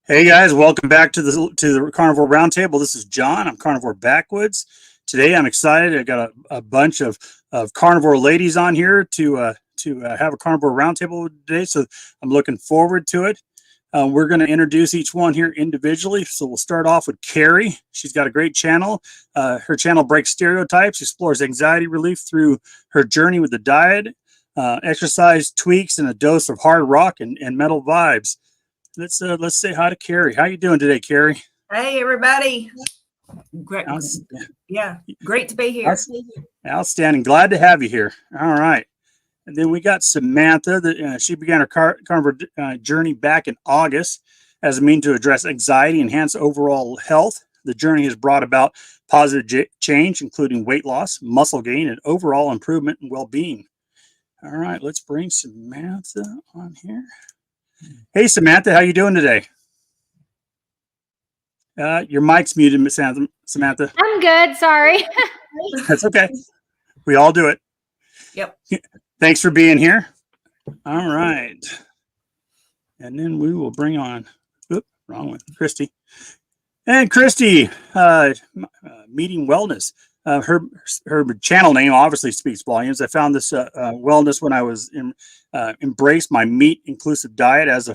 Hey guys, welcome back to the Carnivore Roundtable. This is John. I'm Carnivore Backwoods. Today I'm excited. I got a bunch of carnivore ladies on here to have a Carnivore Roundtable today. So I'm looking forward to it. We're going to introduce each one here individually. So we'll start off with Carrie. She's got a great channel. Her channel breaks stereotypes, explores anxiety relief through her journey with the diet, exercise tweaks, and a dose of hard rock and metal vibes. Let's say hi to Carrie. How you doing today, Carrie? Hey, everybody. Great. Yeah, great to be here. Outstanding. Glad to have you here. All right. And then we got Samantha. She began her carnivore journey back in August as a means to address anxiety, enhance overall health. The journey has brought about positive change, including weight loss, muscle gain, and overall improvement in well-being. All right, let's bring Samantha on here. Hey, Samantha, how you doing today? Your mic's muted, Miss Samantha. I'm good. Sorry. That's okay. We all do it. Yep. Thanks for being here. All right. And then we will bring on, wrong one, Cristie. And Cristie, Meeting Wellness. Her channel name obviously speaks volumes. I found this wellness when I was embraced my meat inclusive diet as a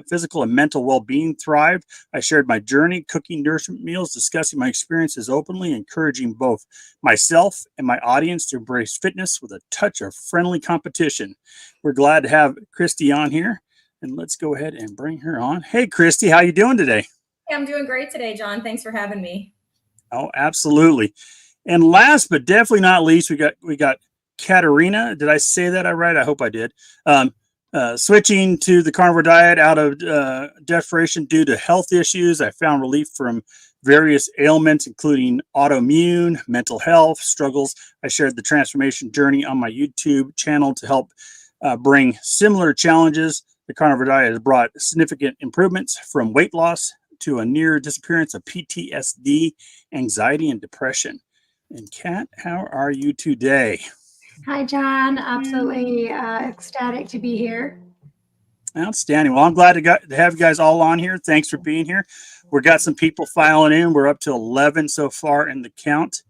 physical and mental well-being thrived. I shared my journey, cooking nourishment meals, discussing my experiences openly, encouraging both myself and my audience to embrace fitness with a touch of friendly competition. We're glad to have Cristie on here, and let's go ahead and bring her on. Hey, Cristie, how you doing today? Hey, I'm doing great today, John. Thanks for having me. Oh, absolutely. And last but definitely not least, we got Katerina. Did I say that right? I hope I did. Switching to the carnivore diet out of desperation due to health issues. I found relief from various ailments, including autoimmune, mental health struggles. I shared the transformation journey on my YouTube channel to help bring similar challenges. The carnivore diet has brought significant improvements from weight loss to a near disappearance of PTSD, anxiety, and depression. And Kat, how are you today? Hi, John. Absolutely ecstatic to be here. Outstanding. Well, I'm glad to have you guys all on here. Thanks for being here. We've got some people filing in. We're up to 11 so far in the count.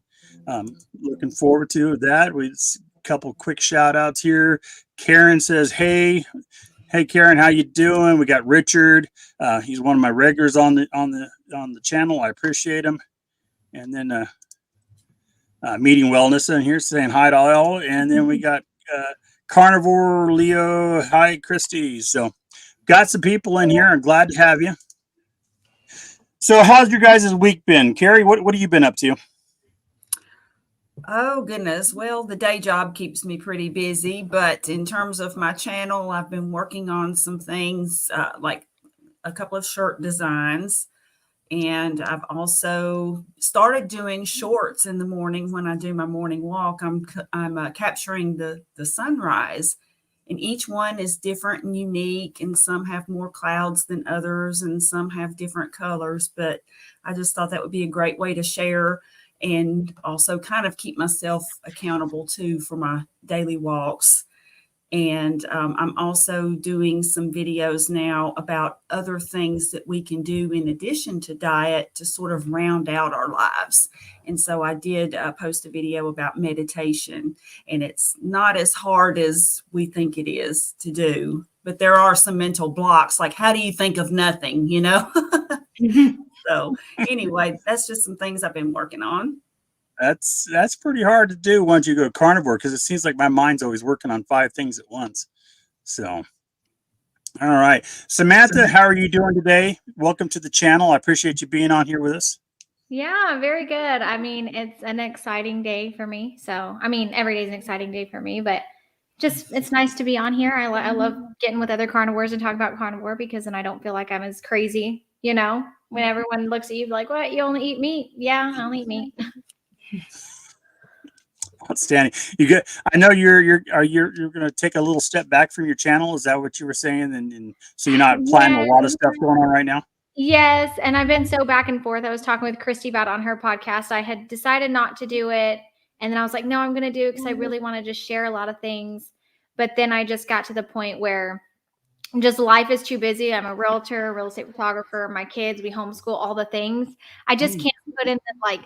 Looking forward to that. We a couple quick shout outs here. Karen says, hey Karen, how you doing? We got Richard. He's one of my regulars on the channel. I appreciate him. And then Meeting Wellness in here saying hi to all. And then we got Carnivore Leo. Hi, Cristie. So got some people in here. I'm glad to have you. So how's your guys' week been? Carrie, what have you been up to? Oh, goodness. Well, the day job keeps me pretty busy, but in terms of my channel, I've been working on some things like a couple of shirt designs. And I've also started doing shorts in the morning when I do my morning walk. I'm capturing the sunrise, and each one is different and unique, and some have more clouds than others, and some have different colors. But I just thought that would be a great way to share and also kind of keep myself accountable too for my daily walks. And I'm also doing some videos now about other things that we can do in addition to diet to sort of round out our lives. And so I did post a video about meditation, and it's not as hard as we think it is to do, but there are some mental blocks, like how do you think of nothing, you know? So anyway, that's just some things I've been working on. That's pretty hard to do once you go carnivore, because it seems like my mind's always working on 5 things at once. So, all right. Samantha, how are you doing today? Welcome to the channel. I appreciate you being on here with us. Yeah, very good. I mean, it's an exciting day for me. So, I mean, every day is an exciting day for me, but just it's nice to be on here. I love getting with other carnivores and talking about carnivore, because then I don't feel like I'm as crazy, you know, when everyone looks at you like, what, you only eat meat? Yeah, I only eat meat. Outstanding. I know you're going to take a little step back from your channel. Is that what you were saying? And so you're not planning a lot of stuff going on right now? Yes. And I've been so back and forth. I was talking with Cristie about it on her podcast. I had decided not to do it. And then I was like, no, I'm going to do it because I really want to just share a lot of things. But then I just got to the point where just life is too busy. I'm a realtor, real estate photographer, my kids, we homeschool, all the things. I just can't put in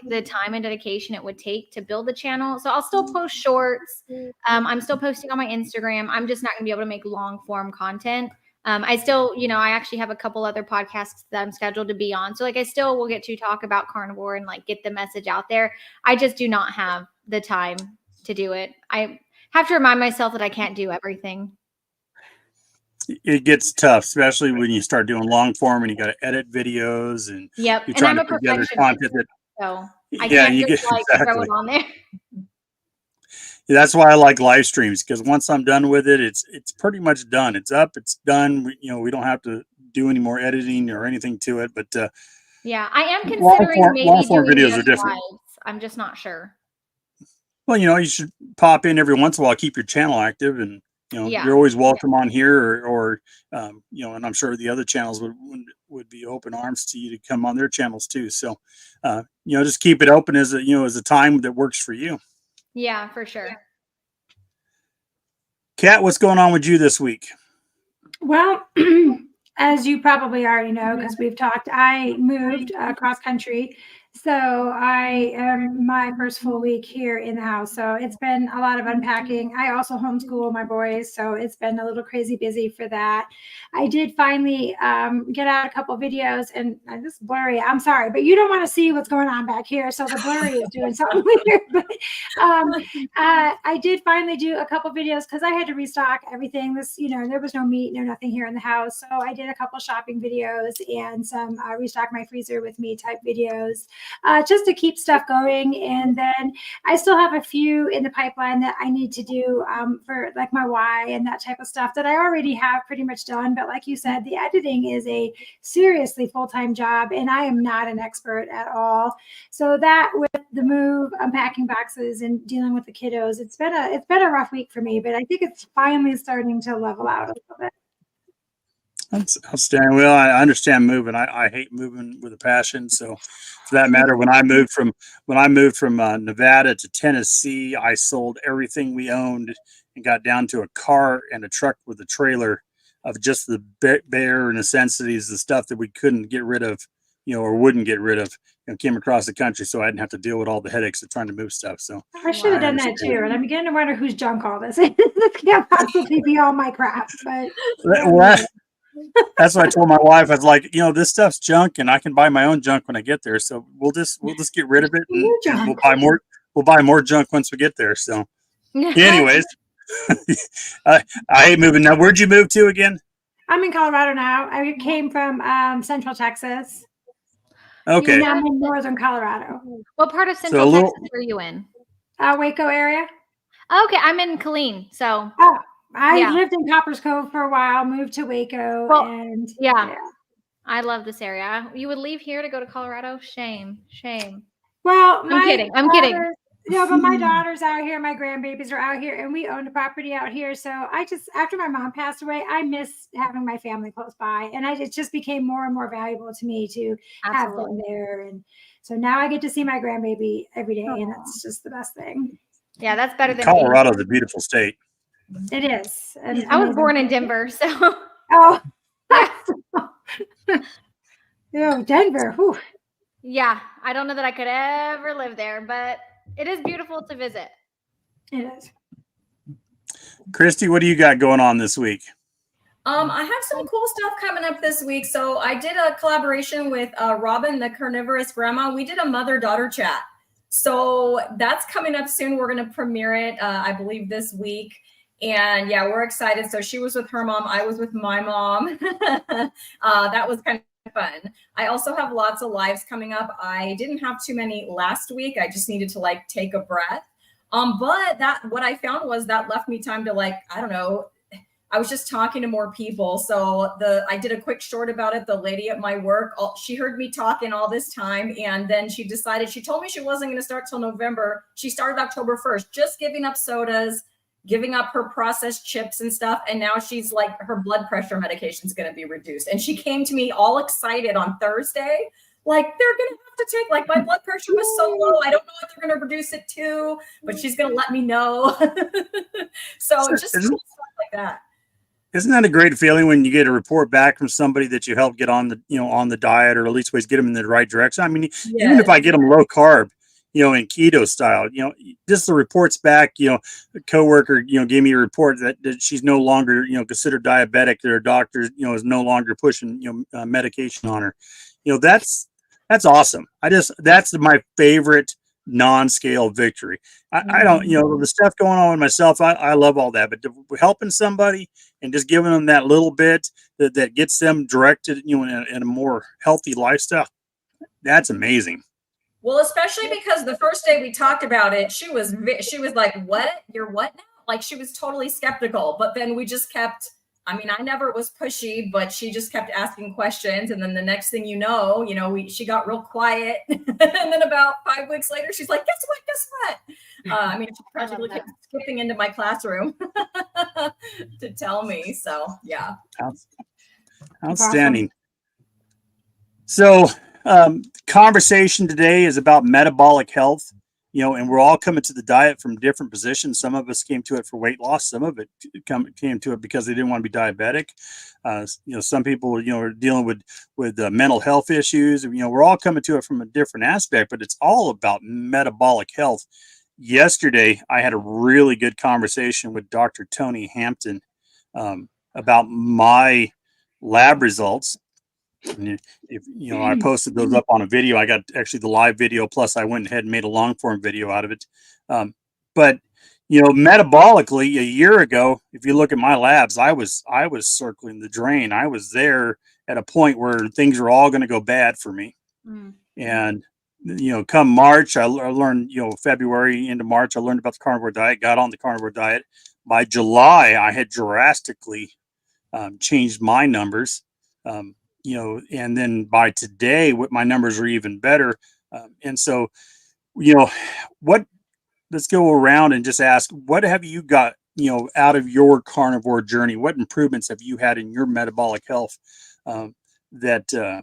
the time and dedication it would take to build the channel. So I'll still post shorts. I'm still posting on my Instagram. I'm just not going to be able to make long form content. I still, I actually have a couple other podcasts that I'm scheduled to be on. So I still will get to talk about carnivore and get the message out there. I just do not have the time to do it. I have to remind myself that I can't do everything. It gets tough, especially when you start doing long form and you got to edit videos and Yep. you're And trying I'm to a put together perfectionist, content that, so I yeah, can't you just get throw exactly. it on there. That's why I like live streams, because once I'm done with it, it's pretty much done. It's up, it's done. We don't have to do any more editing or anything to it. But yeah, I am considering maybe long form doing videos are just different. lives. I'm just not sure. Well, you should pop in every once in a while, keep your channel active, and Yeah. you're always welcome on here, or and I'm sure the other channels would be open arms to you to come on their channels too. So, just keep it open as a time that works for you. Yeah, for sure. Kat, what's going on with you this week? Well, as you probably already know, because we've talked, I moved cross country. So I am my first full week here in the house. So it's been a lot of unpacking. I also homeschool my boys. So it's been a little crazy busy for that. I did finally get out a couple videos, and this is blurry. I'm sorry, but you don't want to see what's going on back here. So the blurry is doing something weird. But I did finally do a couple videos because I had to restock everything. There was no meat, no nothing here in the house. So I did a couple shopping videos and some restock my freezer with me type videos. Just to keep stuff going. And then I still have a few in the pipeline that I need to do for my why and that type of stuff that I already have pretty much done. But like you said, the editing is a seriously full-time job, and I am not an expert at all. So that with the move, unpacking boxes and dealing with the kiddos, it's been a rough week for me, but I think it's finally starting to level out a little bit. That's outstanding. Well, I understand moving. I hate moving with a passion. So, for that matter, when I moved from Nevada to Tennessee, I sold everything we owned and got down to a car and a truck with a trailer of just the bare necessities, the stuff that we couldn't get rid of, or wouldn't get rid of. Came across the country, so I didn't have to deal with all the headaches of trying to move stuff. So I should have done that too, and I'm beginning to wonder whose junk all this is. This can't possibly be all my crap, but. That's what I told my wife. I was like, this stuff's junk, and I can buy my own junk when I get there. So we'll just get rid of it, and we'll buy more. We'll buy more junk once we get there. So, anyways, I hate moving. Now, where'd you move to again? I'm in Colorado now. I came from Central Texas. Okay. And I'm in northern Colorado. What part of Central Texas were you in? Waco area. Okay, I'm in Killeen. So. Oh. I lived in Copper's Cove for a while, moved to Waco, and yeah. I love this area. You would leave here to go to Colorado? Shame. Well, I'm kidding. No, but my daughter's out here, my grandbabies are out here, and we own a property out here. So after my mom passed away, I miss having my family close by, and it just became more and more valuable to me to have them there. And so now I get to see my grandbaby every day, and it's just the best thing. Yeah, that's better than Colorado's a beautiful state. It is. I was born in Denver, so. Oh, Denver. Whew. Yeah, I don't know that I could ever live there, but it is beautiful to visit. It is. Cristie, what do you got going on this week? I have some cool stuff coming up this week. So I did a collaboration with Robin, the carnivorous grandma. We did a mother-daughter chat. So that's coming up soon. We're going to premiere it, I believe, this week. And yeah, we're excited. So she was with her mom. I was with my mom. That was kind of fun. I also have lots of lives coming up. I didn't have too many last week. I just needed to take a breath. But what I found was that left me time to I don't know, I was just talking to more people. So I did a quick short about it. The lady at my work, she heard me talking all this time. And then she told me she wasn't going to start till November. She started October 1st, just giving up sodas, giving up her processed chips and stuff. And now she's her blood pressure medication is going to be reduced. And she came to me all excited on Thursday. They're going to have to take, my blood pressure was so low. I don't know if they're going to reduce it too, but she's going to let me know. So just cool stuff like that. Isn't that a great feeling when you get a report back from somebody that you helped get on the, on the diet, or at least ways get them in the right direction? I mean, even if I get them low carb, in keto style, just the reports back, a coworker, gave me a report that she's no longer, considered diabetic. Their doctor, is no longer pushing, medication on her. That's awesome. That's my favorite non-scale victory. I don't, the stuff going on with myself, I love all that, but helping somebody and just giving them that little bit that gets them directed, in a more healthy lifestyle, that's amazing. Well, especially because the first day we talked about it, she was like, "What? You're what now?" Like, she was totally skeptical. But then we just kept. I mean, I never was pushy, but she just kept asking questions, and then the next thing you know, she got real quiet, and then about 5 weeks later, she's like, "Guess what? Guess what?" I mean, she practically kept skipping into my classroom to tell me. So, yeah, outstanding. So, conversation today is about metabolic health, and we're all coming to the diet from different positions. Some of us came to it for weight loss. Some of it came to it because they didn't want to be diabetic. Some people, are dealing with mental health issues. We're all coming to it from a different aspect, but it's all about metabolic health. Yesterday, I had a really good conversation with Dr. Tony Hampton about my lab results. And if I posted those up on a video. I got actually the live video, plus I went ahead and made a long form video out of it. But metabolically, a year ago, if you look at my labs, I was circling the drain. I was there at a point where things were all going to go bad for me. And come March, I learned, February into March, I learned about the carnivore diet, got on the carnivore diet. By July, I had drastically changed my numbers. And then by today, my numbers are even better. And so, let's go around and just ask, what have you got, out of your carnivore journey? What improvements have you had in your metabolic health that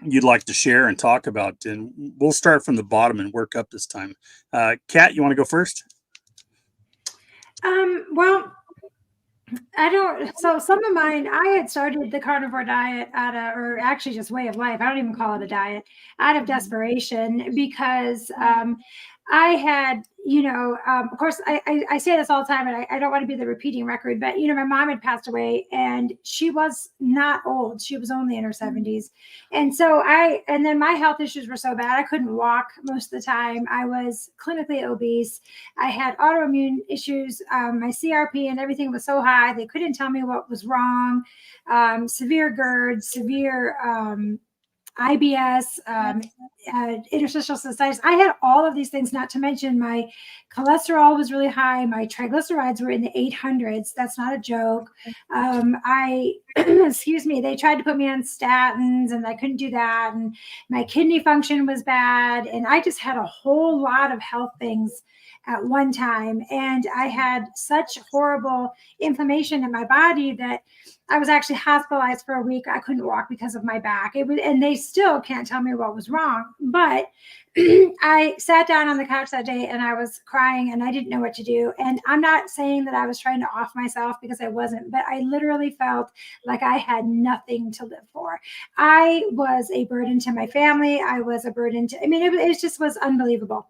you'd like to share and talk about? And we'll start from the bottom and work up this time. Kat, you want to go first? Well, so some of mine, I had started the carnivore diet or actually just way of life. I don't even call it a diet, out of desperation, because I had, of course, I say this all the time, and I don't want to be the repeating record, but, my mom had passed away, and she was not old. She was only in her 70s. And so and then my health issues were so bad, I couldn't walk most of the time. I was clinically obese. I had autoimmune issues. My CRP and everything was so high, they couldn't tell me what was wrong. Severe GERD, severe IBS, interstitial cystitis. I had all of these things, not to mention my cholesterol was really high. My triglycerides were in the 800s. That's not a joke. Excuse me, they tried to put me on statins and I couldn't do that. And my kidney function was bad. And I just had a whole lot of health things at one time. And I had such horrible inflammation in my body that I was actually hospitalized for a week. I couldn't walk because of my back. And they still can't tell me what was wrong. But I sat down on the couch that day and I was crying and I didn't know what to do. And I'm not saying that I was trying to off myself, because I wasn't, but I literally felt like I had nothing to live for. I was a burden to my family. I was a burden to, it just was unbelievable.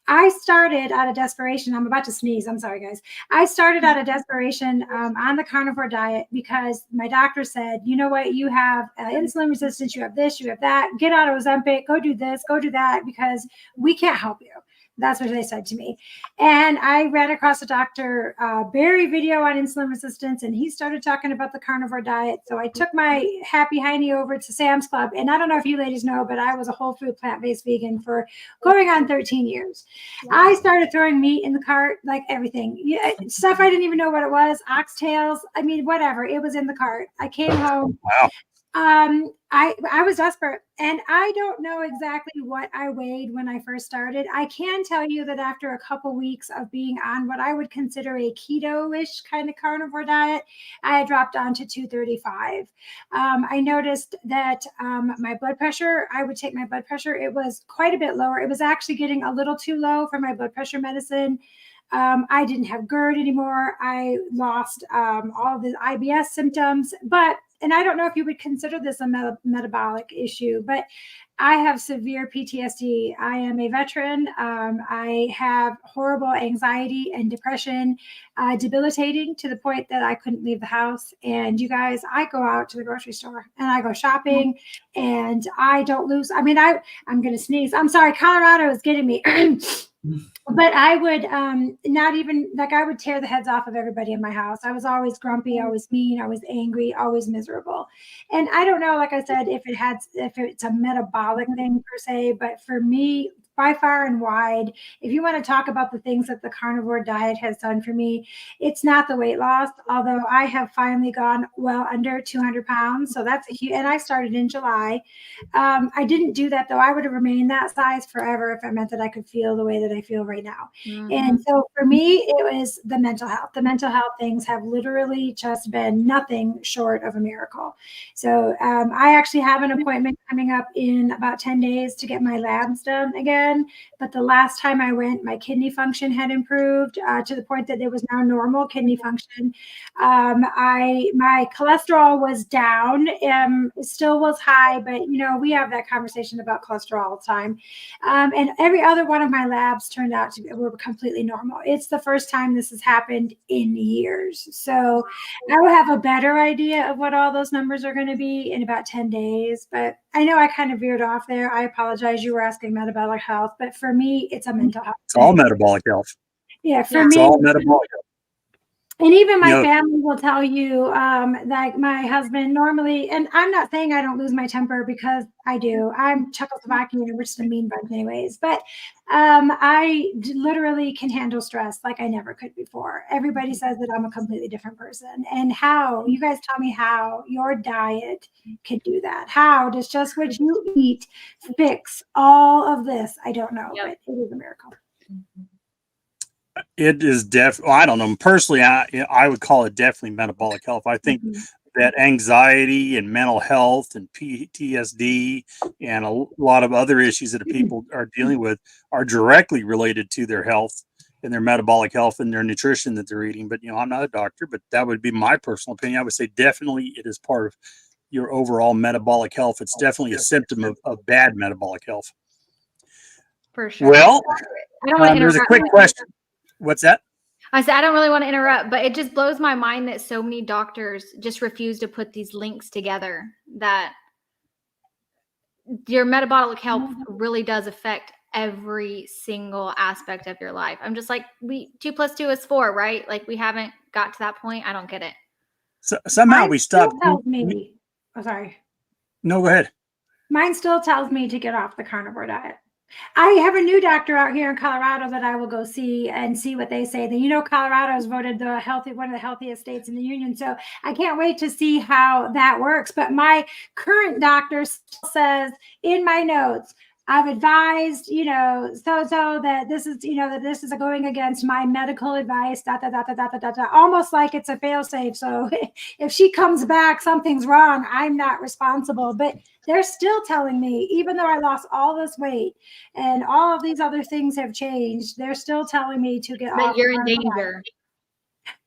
I started out of desperation. I'm about to sneeze. I'm sorry, guys. I started out of desperation on the carnivore diet because my doctor said, you know what, you have insulin resistance, you have this, you have that. Get on Ozempic, go do this, go do that, because we can't help you. That's what they said to me. And I ran across a Dr. Barry video on insulin resistance, and he started talking about the carnivore diet. So I took my happy hiney over to Sam's Club. And I don't know if you ladies know, but I was a whole food plant-based vegan for going on 13 years. I started throwing meat in the cart, like everything. Stuff I didn't even know what it was, oxtails. Whatever. It was in the cart. I came home. Wow. I was desperate, and I don't know exactly what I weighed when I first started. I can tell you that after a couple weeks of being on what I would consider a keto-ish kind of carnivore diet, I had dropped down to 235. I noticed that my blood pressure, I would take my blood pressure. It was quite a bit lower. It was actually getting a little too low for my blood pressure medicine. I didn't have GERD anymore. I lost all the IBS symptoms, and I don't know if you would consider this a metabolic issue, but I have severe PTSD. I am a veteran. I have horrible anxiety and depression, debilitating to the point that I couldn't leave the house. And you guys, I go out to the grocery store and I go shopping and I don't lose. I mean, I'm going to sneeze. I'm sorry. Colorado is getting me. But I would not even like I would tear the heads off of everybody in my house. I was always grumpy, always mean, always angry, always miserable. And I don't know, like I said, if it's a metabolic thing per se, but for me, by far and wide, if you want to talk about the things that the carnivore diet has done for me, it's not the weight loss, although I have finally gone well under 200 pounds. So that's a huge, and I started in July. I didn't do that though. I would have remained that size forever if it meant that I could feel the way that I feel right now. And so for me, it was the mental health. The mental health things have literally just been nothing short of a miracle. So I actually have an appointment coming up in about 10 days to get my labs done again. But the last time I went, my kidney function had improved to the point that it was now normal kidney function. My cholesterol was down, still was high, but we have that conversation about cholesterol all the time. And every other one of my labs turned out were completely normal. It's the first time this has happened in years. So I will have a better idea of what all those numbers are going to be in about 10 days. But I know I kind of veered off there. I apologize. You were asking metabolic health, but for me, it's a mental health. It's all metabolic health. Yeah, for It's me, all metabolic health. and even my family will tell you, like my husband normally, and I'm not saying I don't lose my temper because I do. I'm Czechoslovakian and we're just a mean bunch anyways. But I literally can handle stress like I never could before. Everybody says that I'm a completely different person. And how, you guys tell me how your diet can do that. How does just what you eat fix all of this? I don't know, but it is a miracle. It is I don't know. Personally, I would call it definitely metabolic health. I think that anxiety and mental health and PTSD and a lot of other issues that people are dealing with are directly related to their health and their metabolic health and their nutrition that they're eating. But, I'm not a doctor, but that would be my personal opinion. I would say definitely it is part of your overall metabolic health. It's definitely a symptom of bad metabolic health. For sure. Well, I don't want to there's a quick question. What's that? I said, I don't really want to interrupt, but it just blows my mind that so many doctors just refuse to put these links together, that your metabolic health really does affect every single aspect of your life. I'm just like, 2 + 2 is 4, right? Like we haven't got to that point. I don't get it. So somehow we stopped. Tells me, sorry. No, go ahead. Mine still tells me to get off the carnivore diet. I have a new doctor out here in Colorado that I will go see and see what they say. Colorado is voted one of the healthiest states in the union. So I can't wait to see how that works. But my current doctor still says in my notes, I've advised, so that this is, that this is going against my medical advice, almost like it's a fail-safe. So if she comes back, something's wrong, I'm not responsible. But they're still telling me, even though I lost all this weight and all of these other things have changed, they're still telling me to get off. But you're in danger.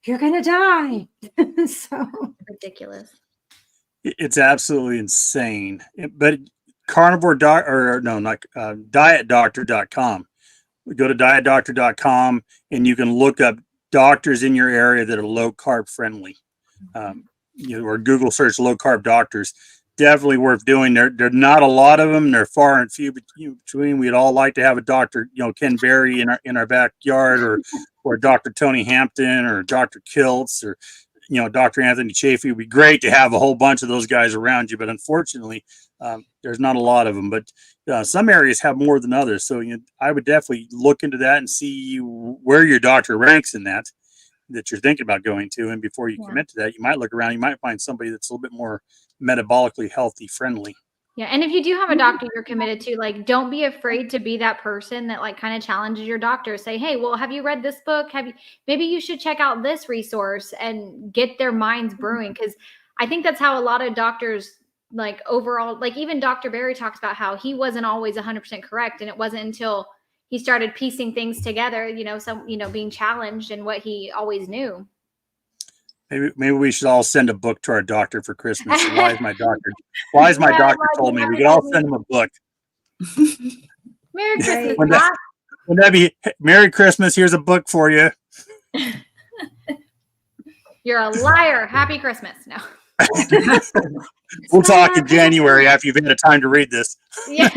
You're going to die. So ridiculous. It's absolutely insane. But dietdoctor.com. Go to dietdoctor.com and you can look up doctors in your area that are low carb friendly. Or Google search low carb doctors. Definitely worth doing. There are not a lot of them. They're far and few between. We'd all like to have a Dr. Ken Berry in our backyard, or Dr. Tony Hampton, or Dr. Kiltz, or Dr. Anthony Chafee. It'd be great to have a whole bunch of those guys around you, but unfortunately, there's not a lot of them. But some areas have more than others. So I would definitely look into that and see where your doctor ranks in that you're thinking about going to. And before you commit to that, you might look around. You might find somebody that's a little bit more metabolically healthy friendly. Yeah. And if you do have a doctor you're committed to, like, don't be afraid to be that person that like kind of challenges your doctor. Say, hey, well, have you read this book? Maybe you should check out this resource and get their minds brewing. Cause I think that's how a lot of doctors, like overall, like even Dr. Berry talks about how he wasn't always 100% correct. And it wasn't until he started piecing things together, being challenged in what he always knew. Maybe we should all send a book to our doctor for Christmas. Why is my doctor told me we could all send him a book. Merry Christmas, Wouldn't Doc. that be Merry Christmas? Here's a book for you. You're a liar. Happy Christmas. No. We'll talk in January after you've had time to read this. Yeah.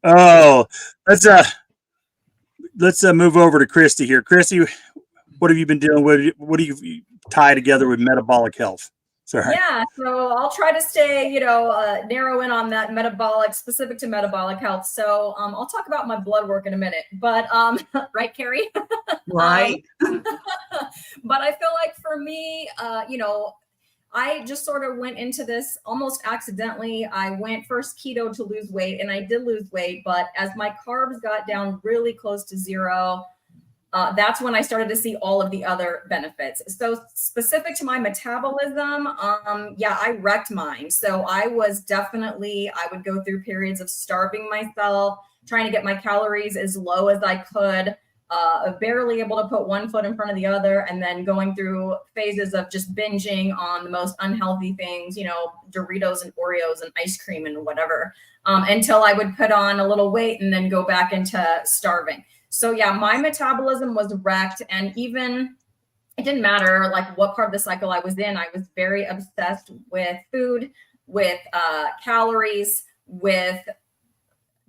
Oh, let's move over to Cristie here. Cristie, what have you been dealing with? What do you tie together with metabolic health? Sorry. Yeah, so I'll try to stay, narrow in on that metabolic, specific to metabolic health. So I'll talk about my blood work in a minute, but right, Carrie? Right. But I feel like for me, I just sort of went into this almost accidentally. I went first keto to lose weight, and I did lose weight, but as my carbs got down really close to zero, that's when I started to see all of the other benefits. So specific to my metabolism, I wrecked mine. So I would go through periods of starving myself, trying to get my calories as low as I could, barely able to put one foot in front of the other, and then going through phases of just binging on the most unhealthy things, Doritos and Oreos and ice cream and whatever, until I would put on a little weight and then go back into starving. So yeah, my metabolism was wrecked, and even it didn't matter like what part of the cycle I was in. I was very obsessed with food, with calories, with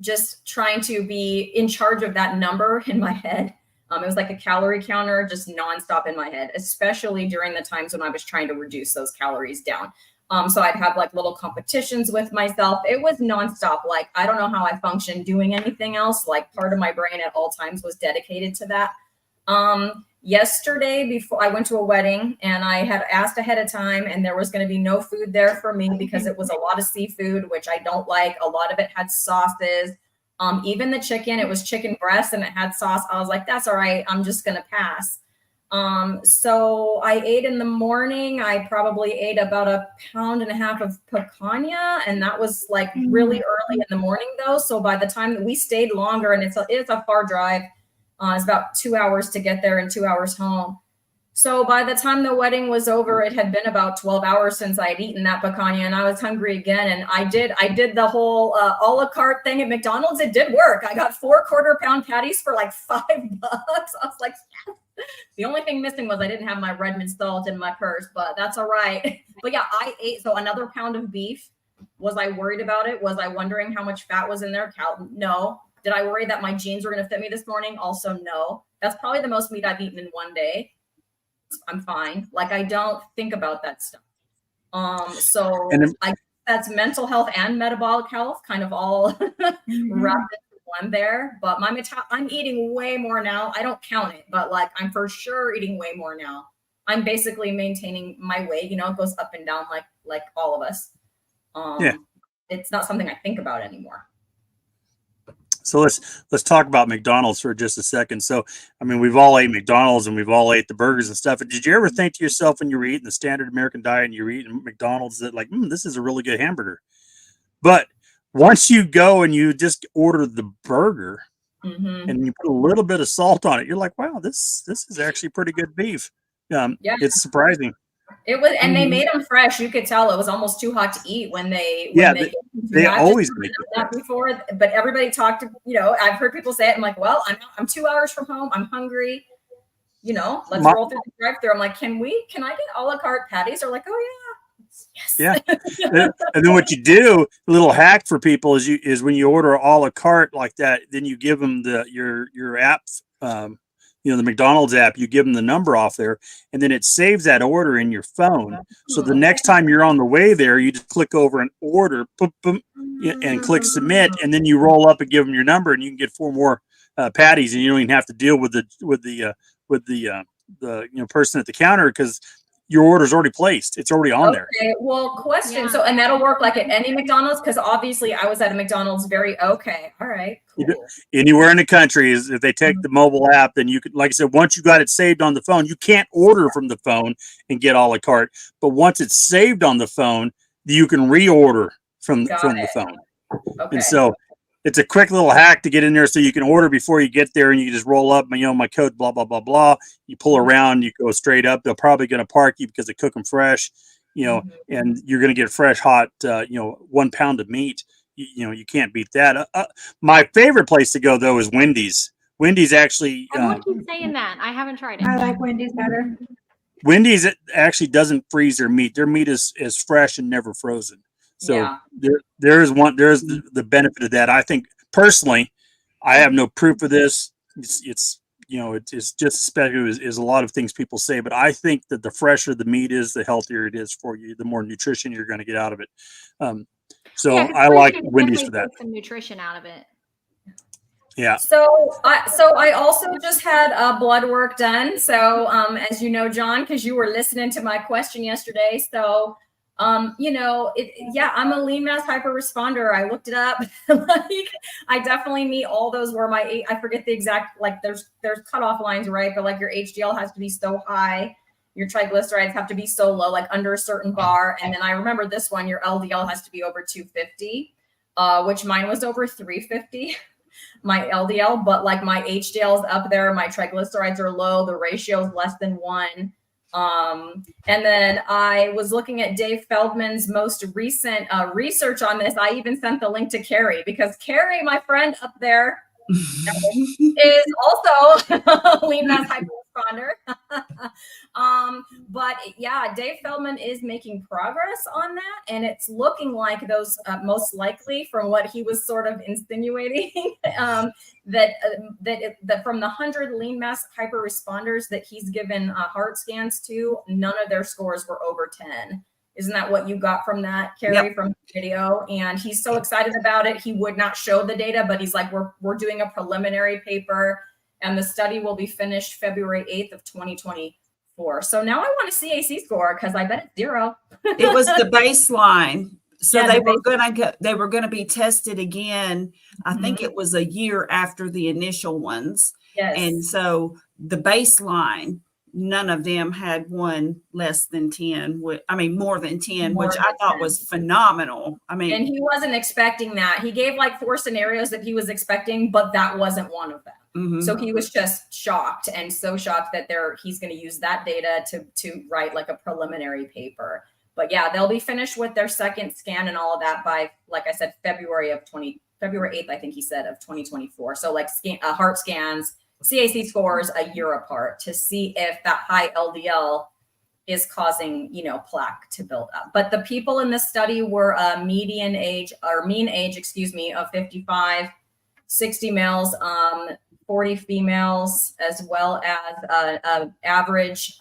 just trying to be in charge of that number in my head. It was like a calorie counter just nonstop in my head, especially during the times when I was trying to reduce those calories down. So I'd have like little competitions with myself. It was nonstop. Like, I don't know how I functioned doing anything else. Like, part of my brain at all times was dedicated to that. Yesterday, before I went to a wedding, and I had asked ahead of time, and there was going to be no food there for me because it was a lot of seafood, which I don't like. A lot of it had sauces. Even the chicken, it was chicken breast and it had sauce. I was like, that's all right. I'm just going to pass. So I ate in the morning. I probably ate about 1.5 pounds of picanha, and that was like really early in the morning though. So by the time that we stayed longer, and it's a far drive, it's about 2 hours to get there and 2 hours home. So by the time the wedding was over, it had been about 12 hours since I had eaten that picanha, and I was hungry again. And I did the whole a la carte thing at McDonald's. It did work. I got 4 quarter-pound patties for like $5. I was like, yes. The only thing missing was I didn't have my Redmond salt in my purse, but that's all right. But yeah, I ate another pound of beef. Was I worried about it? Was I wondering how much fat was in there? No. Did I worry that my jeans were going to fit me this morning? Also, no. That's probably the most meat I've eaten in one day. I'm fine. Like, I don't think about that stuff. That's mental health and metabolic health kind of all wrapped into one there. But I'm eating way more now. I don't count it, but like, I'm for sure eating way more now. I'm basically maintaining my weight. It goes up and down like all of us. It's not something I think about anymore. So let's talk about McDonald's for just a second. So, I mean, we've all ate McDonald's and we've all ate the burgers and stuff. Did you ever think to yourself when you were eating the standard American diet and you're eating McDonald's that like, this is a really good hamburger? But once you go and you just order the burger and you put a little bit of salt on it, you're like, wow, this is actually pretty good beef. It's surprising. It was, and they made them fresh. You could tell it was almost too hot to eat when they always make that before. But everybody talked to, I've heard people say it. I'm like, well, I'm 2 hours from home. I'm hungry. Let's roll through the drive-thru. I'm like, can I get a la carte patties? They're like, oh yeah. Yes. Yeah. And then what you do, a little hack for people is when you order a la carte like that, then you give them your app, the McDonald's app, you give them the number off there, and then it saves that order in your phone. So the next time you're on the way there, you just click over and order, boom, boom, and click submit, and then you roll up and give them your number, and you can get 4 more patties, and you don't even have to deal with the person at the counter because your order's already placed. It's already on there. Okay. Well, question. Yeah. So, and that'll work like at any McDonald's? Because obviously I was at a McDonald's All right. Cool. Anywhere in the country is if they take the mobile app, then you could, like I said, once you got it saved on the phone, you can't order from the phone and get a la carte. But once it's saved on the phone, you can reorder from the phone. Okay. And so it's a quick little hack to get in there so you can order before you get there, and you can just roll up, my code, blah, blah, blah, blah. You pull around, you go straight up. They're probably going to park you because they cook them fresh, and you're going to get fresh, hot, 1 pound of meat. You can't beat that. My favorite place to go, though, is Wendy's. Wendy's actually. Everyone keeps saying that. I haven't tried it. I like Wendy's better. Wendy's actually doesn't freeze their meat. Their meat is fresh and never frozen. So there's the benefit of that. I think personally, I have no proof of this. It's just speculative as a lot of things people say, but I think that the fresher the meat is, the healthier it is for you, the more nutrition you're going to get out of it. I like Wendy's for that. Some nutrition out of it. Yeah. So I also just had blood work done. So as you know, John, because you were listening to my question yesterday. So I'm a lean mass hyper responder. I looked it up. I definitely meet all those where I forget the exact, there's cutoff lines, right? But your HDL has to be so high. Your triglycerides have to be so low, under a certain bar. And then I remember this one, your LDL has to be over 250, which mine was over 350. My LDL, but my HDL is up there. My triglycerides are low. The ratio is less than 1. And then I was looking at Dave Feldman's most recent research on this. I even sent the link to Carrie, because Carrie, my friend up there, is also a lean mass hyper responder. But yeah, Dave Feldman is making progress on that, and it's looking like those most likely, from what he was sort of insinuating, that from the 100 lean mass hyper responders that he's given heart scans to, none of their scores were over 10. Isn't that what you got from that, Carrie, Yep. from the video? And he's so excited about it. He would not show the data, but he's like, we're doing a preliminary paper, and the study will be finished February 8th of 2024. So now I want a CAC score, because I bet it's 0. It was the baseline. So Yeah, they the were going to be tested again. I think it was a year after the initial ones. Yes. And so the baseline, none of them had one less than 10. More than 10, More which than I thought 10. was phenomenal. And he wasn't expecting that. He gave 4 scenarios that he was expecting, but that wasn't one of them. Mhm. So he was just shocked, and so shocked that he's going to use that data to write a preliminary paper. But yeah, they'll be finished with their second scan and all of that by, like I said, February 8th, I think he said, of 2024. So heart scans, CAC scores a year apart, to see if that high LDL is causing, plaque to build up. But the people in this study were mean age, of 55, 60 males, 40 females, as well as average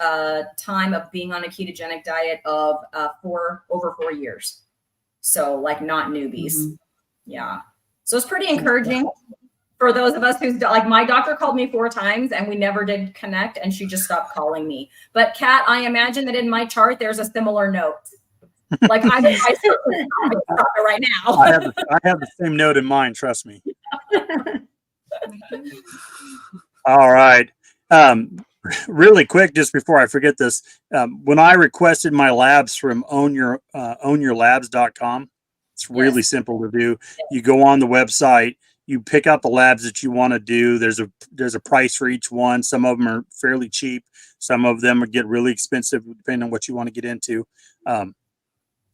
time of being on a ketogenic diet of over 4 years. So not newbies. Mhm. Yeah. So it's pretty encouraging for those of us who's my doctor called me 4 times and we never did connect, and she just stopped calling me. But Kat, I imagine that in my chart, there's a similar note. I certainly stop it right now. I have the same note in mind. Trust me. All right. Really quick, just before I forget this, when I requested my labs from ownyourlabs.com, it's really simple to do. You go on the website, you pick out the labs that you want to do. There's a price for each one. Some of them are fairly cheap. Some of them get really expensive depending on what you want to get into.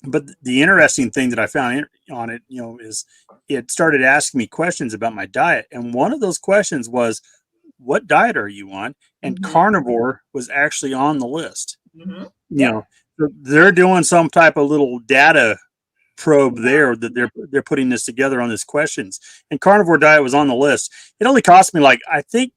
But the interesting thing that I found on it, is it started asking me questions about my diet. And one of those questions was, what diet are you on? And carnivore was actually on the list. So they're doing some type of little data probe there that they're putting this together on these questions. And Carnivore Diet was on the list. It only cost me I think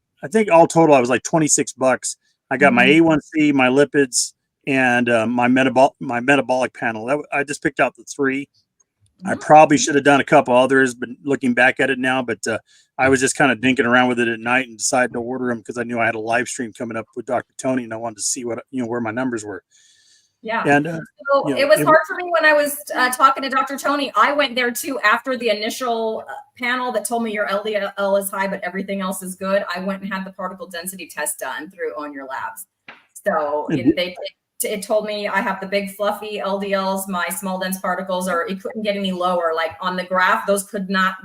all total I was $26. I got my A1C, my lipids, and my metabolic panel. I just picked out the 3. I probably should have done a couple others, but looking back at it now, but I was just kind of dinking around with it at night and decided to order them because I knew I had a live stream coming up with Dr. Tony, and I wanted to see where my numbers were. Yeah. And so it was hard for me when I was talking to Dr. Tony. I went there too after the initial panel that told me your LDL is high, but everything else is good. I went and had the particle density test done through On Your Labs. So it told me I have the big fluffy LDLs. My small dense particles it couldn't get any lower. On the graph, those could not,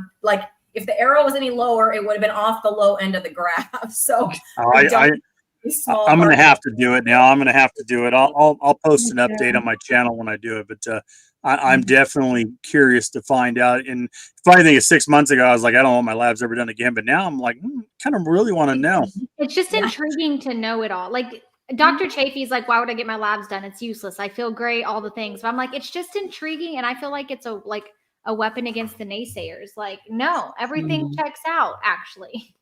it if the arrow was any lower, it would have been off the low end of the graph. So I'm going to have to do it now. I'm going to have to do it. I'll post an update on my channel when I do it, but I'm definitely curious to find out. And funny thing is 6 months ago, I was like, I don't want my labs ever done again. But now I'm like, kind of really want to know. It's just intriguing to know it all. Like Dr. Chafee's like, why would I get my labs done? It's useless. I feel great, all the things. But I'm like, it's just intriguing. And I feel like it's a weapon against the naysayers. Like, no, everything checks out, actually.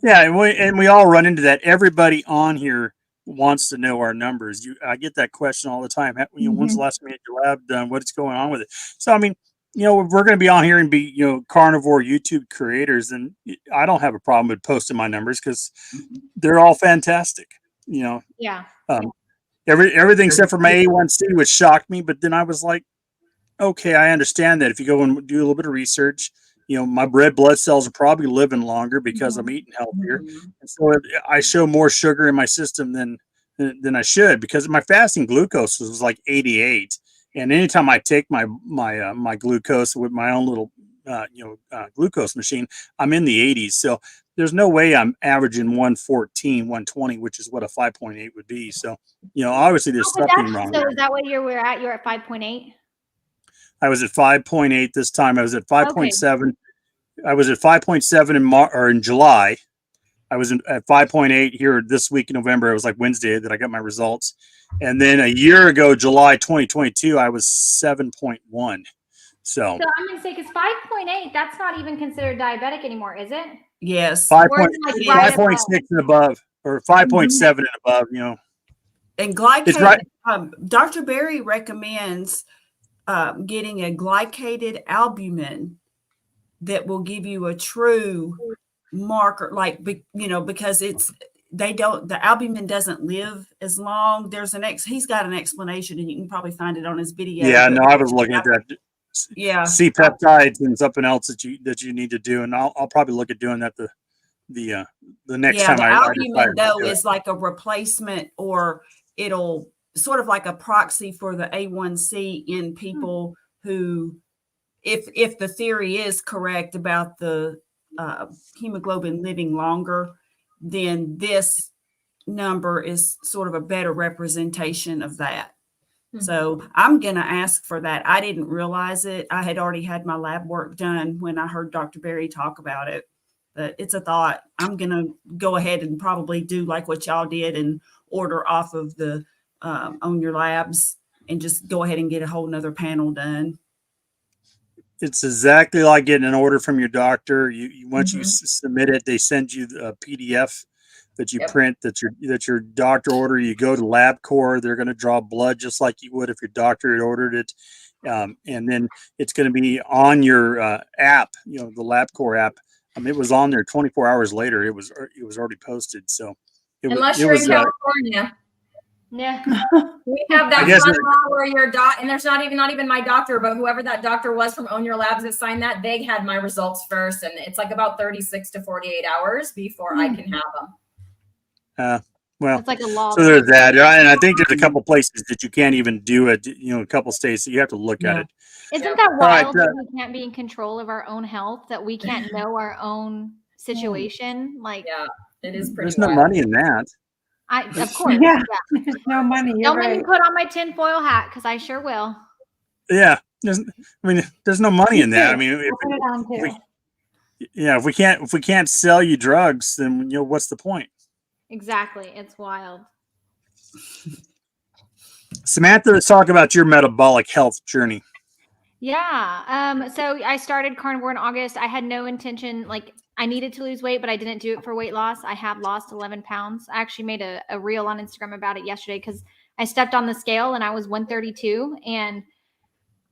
Yeah, and we all run into that. Everybody on here wants to know our numbers. I get that question all the time. When's the last time you had your lab done? What's going on with it? So, I mean, we're going to be on here and be, carnivore YouTube creators, and I don't have a problem with posting my numbers because they're all fantastic. Yeah. Everything except for my A1C, which shocked me. But then I was like, okay, I understand that if you go and do a little bit of research, my red blood cells are probably living longer because I'm eating healthier. And so I show more sugar in my system than I should, because my fasting glucose was like 88. And anytime I take my glucose with my own little, glucose machine, I'm in the 80s. So there's no way I'm averaging 114, 120, which is what a 5.8 would be. So, obviously there's something wrong. So is that what you were at? You're at 5.8? I was at 5.8 this time. I was at 5.7. Okay. I was at 5.7 in July. I was at 5.8 here this week in November. It was like Wednesday that I got my results. And then a year ago, July 2022, I was 7.1. So I'm going to say, because 5.8, that's not even considered diabetic anymore, is it? Yes. 5.6 and above, or 5.7 and above, And glycated, right. Dr. Berry recommends getting a glycated albumin that will give you a true marker, because the albumin doesn't live as long. He's got an explanation, and you can probably find it on his video. Yeah, no, I was looking at that. Yeah, C-peptides and something else that you need to do, and I'll probably look at doing that the next time. The albumin though is like a replacement, or it'll sort of like a proxy for the A1C in people who, if the theory is correct about the hemoglobin living longer, then this number is sort of a better representation of that. So I'm going to ask for that. I didn't realize it. I had already had my lab work done when I heard Dr. Berry talk about it. But it's a thought. I'm going to go ahead and probably do like what y'all did and order off of the Own Your Labs and just go ahead and get a whole nother panel done. It's exactly like getting an order from your doctor. Once you submit it, they send you a PDF that you print, that your doctor order. You go to LabCorp, they're going to draw blood just like you would if your doctor had ordered it. And then it's going to be on your app, the LabCorp app. It was on there 24 hours later. It was already posted. So unless you're in California. Yeah. We have that fun law where your and there's not even my doctor, but whoever that doctor was from Own Your Labs that signed that, they had my results first. And it's like about 36 to 48 hours before I can have them. Well, it's like a law. So there's that. And I think there's a couple places that you can't even do it, a couple states that you have to look at it. Isn't that wild that we can't be in control of our own health, that we can't know our own situation? It is pretty There's no money in that. Of course. Yeah. There's no money. Don't make me put on my tinfoil hat, because I sure will. Yeah. There's no money in that. If we can't sell you drugs, then what's the point? Exactly. It's wild. Samantha, let's talk about your metabolic health journey. Yeah. So I started carnivore in August. I had no intention, I needed to lose weight, but I didn't do it for weight loss. I have lost 11 pounds. I actually made a reel on Instagram about it yesterday, because I stepped on the scale and I was 132, and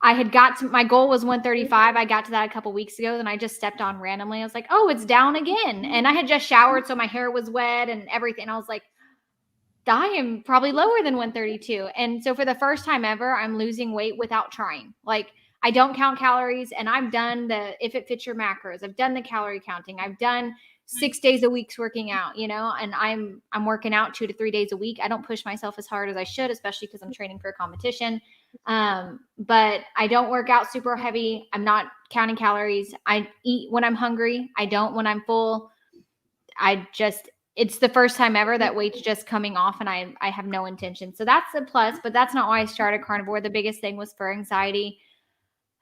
I had my goal was 135. I got to that a couple weeks ago, and I just stepped on randomly. I was like, oh, it's down again. And I had just showered, so my hair was wet and everything. I was like, I am probably lower than 132. And so for the first time ever, I'm losing weight without trying. I don't count calories, and I've done if it fits your macros. I've done the calorie counting. I've done 6 days a week's working out, you know, and I'm working out 2 to 3 days a week. I don't push myself as hard as I should, especially because I'm training for a competition. But I don't work out super heavy. I'm not counting calories. I eat when I'm hungry. I don't when I'm full. It's the first time ever that weight's just coming off, and I have no intention. So that's a plus, but that's not why I started carnivore. The biggest thing was for anxiety.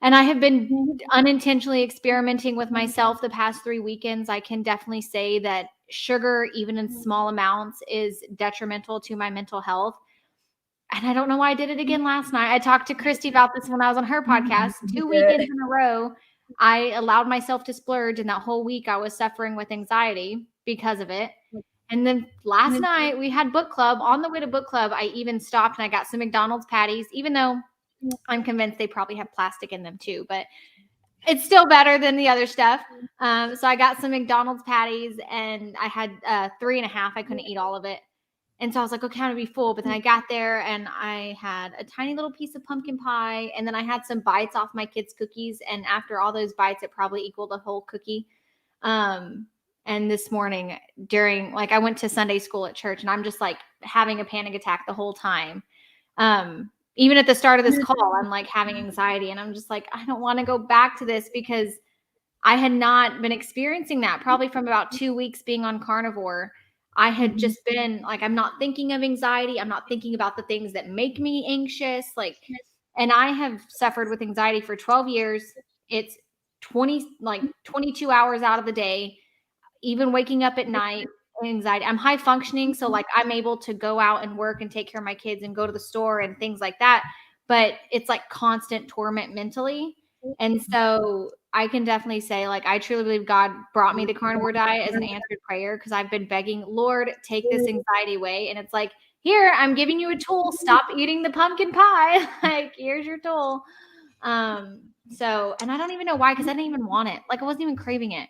And I have been unintentionally experimenting with myself the past 3 weekends. I can definitely say that sugar, even in small amounts, is detrimental to my mental health. And I don't know why I did it again last night. I talked to Cristie about this when I was on her podcast. 2 weekends in a row, I allowed myself to splurge. And that whole week I was suffering with anxiety because of it. And then last night we had book club. On the way to book club, I even stopped and I got some McDonald's patties, even though I'm convinced they probably have plastic in them too, but it's still better than the other stuff. So I got some McDonald's patties and I had 3.5. I couldn't eat all of it. And so I was like, okay, I'm gonna be full. But then I got there and I had a tiny little piece of pumpkin pie. And then I had some bites off my kids' cookies. And after all those bites, it probably equaled a whole cookie. And this morning I went to Sunday school at church and I'm just like having a panic attack the whole time. Even at the start of this call, I'm like having anxiety and I'm just like, I don't want to go back to this because I had not been experiencing that probably from about 2 weeks being on carnivore. I had just been like, I'm not thinking of anxiety. I'm not thinking about the things that make me anxious. And I have suffered with anxiety for 12 years. It's 22 hours out of the day, even waking up at night. Anxiety. I'm high functioning. So I'm able to go out and work and take care of my kids and go to the store and things like that. But it's like constant torment mentally. And so I can definitely say I truly believe God brought me the carnivore diet as an answered prayer because I've been begging, Lord, take this anxiety away. And it's like, here, I'm giving you a tool. Stop eating the pumpkin pie. Here's your tool. And I don't even know why, because I didn't even want it. I wasn't even craving it.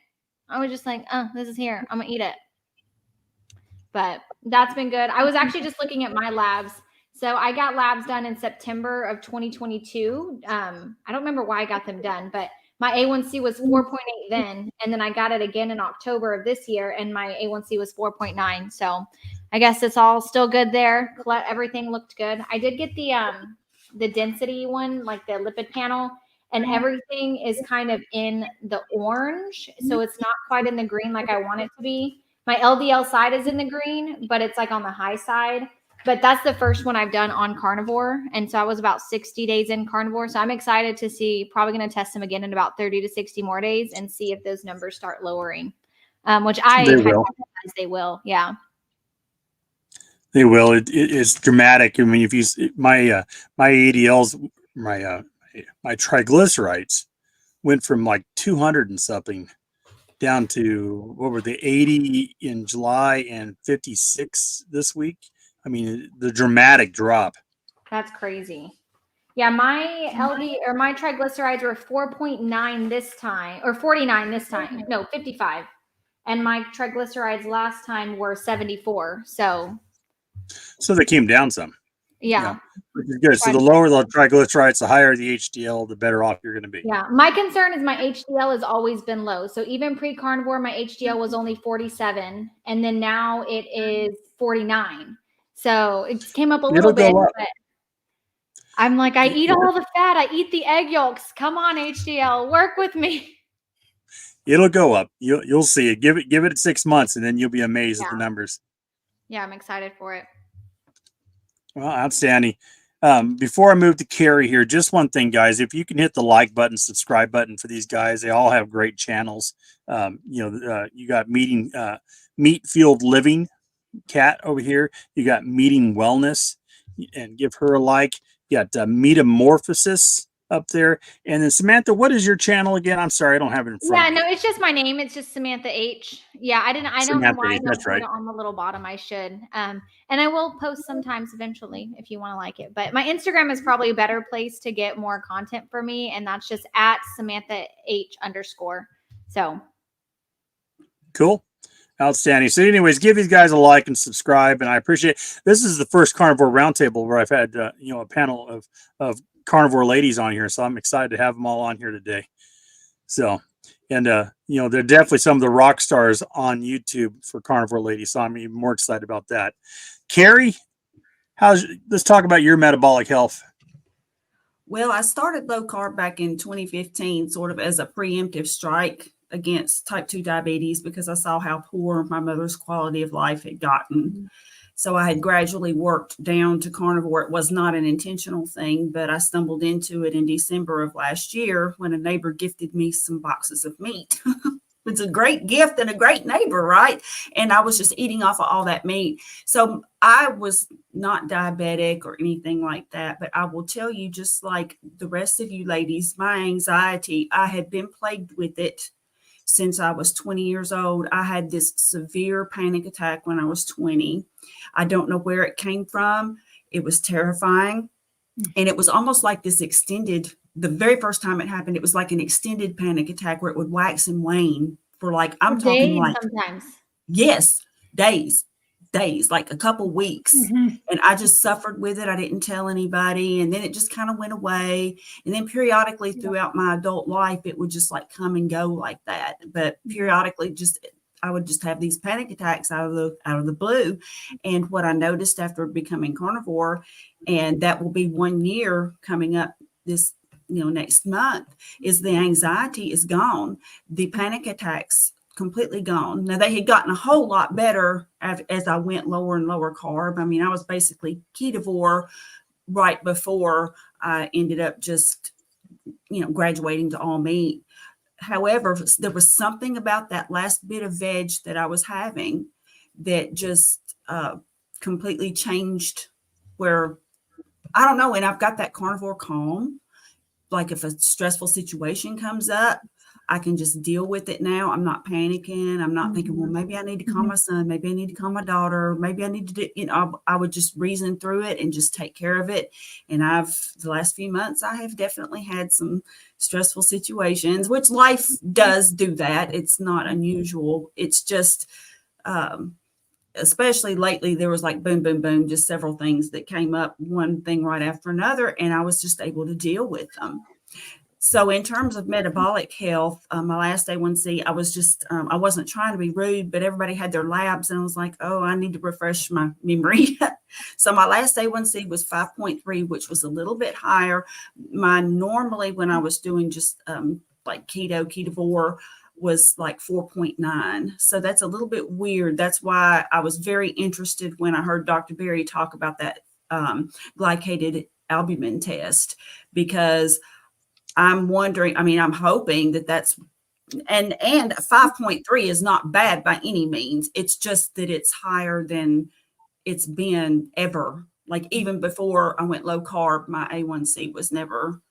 I was just like, oh, this is here. I'm going to eat it. But that's been good. I was actually just looking at my labs. So I got labs done in September of 2022. I don't remember why I got them done, but my A1C was 4.8 then. And then I got it again in October of this year. And my A1C was 4.9. So I guess it's all still good there. Everything looked good. I did get the density one, like the lipid panel, and everything is kind of in the orange. So it's not quite in the green like I want it to be. My LDL side is in the green, but it's on the high side. But that's the first one I've done on carnivore. And so I was about 60 days in carnivore. So I'm excited to see, probably going to test them again in about 30 to 60 more days and see if those numbers start lowering, which hypothesize they will. Yeah. They will. It's dramatic. I mean, if you my ADLs, my triglycerides went from 200 and something down to what were they, 80 in July and 56 this week. I mean, the dramatic drop. That's crazy. Yeah, my my triglycerides were 4.9 this time, or 49 this time. No, 55. And my triglycerides last time were 74. So they came down some. Yeah. Which is good. So the lower the triglycerides, the higher the HDL, the better off you're going to be. Yeah. My concern is my HDL has always been low. So even pre-carnivore, my HDL was only 47. And then now it is 49. So it came up a little bit. But I'm like, I eat all the fat. I eat the egg yolks. Come on, HDL. Work with me. It'll go up. You'll see it. Give it 6 months and then you'll be amazed at the numbers. Yeah, I'm excited for it. Well, outstanding. Before I move to Carrie here, just one thing, guys. If you can hit the like button, subscribe button for these guys, they all have great channels. You got Meat Field Living, Cat over here. You got Meeting Wellness, and give her a like. You got Metamorphosis up there. And then Samantha, what is your channel again? I'm sorry, I don't have it in front of me. No, it's just my name. It's just Samantha H. Yeah, I don't know why I don't put it on the little bottom. I should. And I will post sometimes eventually if you want to like it. But my Instagram is probably a better place to get more content for me. And that's just at Samantha H _. So cool. Outstanding. So anyways, give these guys a like and subscribe. And I appreciate it. This is the first Carnivore Roundtable where I've had, a panel of carnivore ladies on here. So I'm excited to have them all on here today. So And they're definitely some of the rock stars on YouTube for carnivore ladies. So I'm even more excited about that. Carrie, let's talk about your metabolic health. Well, I started low carb back in 2015, sort of as a preemptive strike against type 2 diabetes, because I saw how poor my mother's quality of life had gotten. So I had gradually worked down to carnivore. It was not an intentional thing, but I stumbled into it in December of last year when a neighbor gifted me some boxes of meat. It's a great gift and a great neighbor, right? And I was just eating off of all that meat. So I was not diabetic or anything like that, but I will tell you, just like the rest of you ladies, my anxiety, I had been plagued with it since I was 20 years old. I had this severe panic attack when I was 20. I don't know where it came from. It was terrifying. And it was almost like this extended, the very first time it happened, it was like an extended panic attack where it would wax and wane for like, I'm talking like, sometimes. yes, days, like a couple weeks. And I just suffered with it. I didn't tell anybody. And then it just kind of went away. And then periodically throughout my adult life, it would just like come and go like that. But periodically I would just have these panic attacks out of the blue. And what I noticed after becoming carnivore, and that will be 1 year coming up this, next month, is the anxiety is gone. The panic attacks completely gone. Now, they had gotten a whole lot better as I went lower and lower carb. I mean, I was basically ketovore right before I ended up just, graduating to all meat. However, there was something about that last bit of veg that I was having that just completely changed where, I don't know. And I've got that carnivore calm. Like if a stressful situation comes up, I can just deal with it now. I'm not panicking. I'm not thinking, well, maybe I need to call my son. Maybe I need to call my daughter. Maybe I need to do, I would just reason through it and just take care of it. And the last few months, I have definitely had some stressful situations, which life does do that. It's not unusual. It's just, especially lately, there was like boom, boom, boom, just several things that came up, one thing right after another. And I was just able to deal with them. So in terms of metabolic health, my last A1C, I was just, I wasn't trying to be rude, but everybody had their labs and I was like, oh, I need to refresh my memory. So my last A1C was 5.3, which was a little bit higher. Normally when I was doing just like ketovore was like 4.9. So that's a little bit weird. That's why I was very interested when I heard Dr. Berry talk about that glycated albumin test, because I'm wondering, I'm hoping that's, and 5.3 is not bad by any means. It's just that it's higher than it's been ever. Like even before I went low carb, my A1C was never,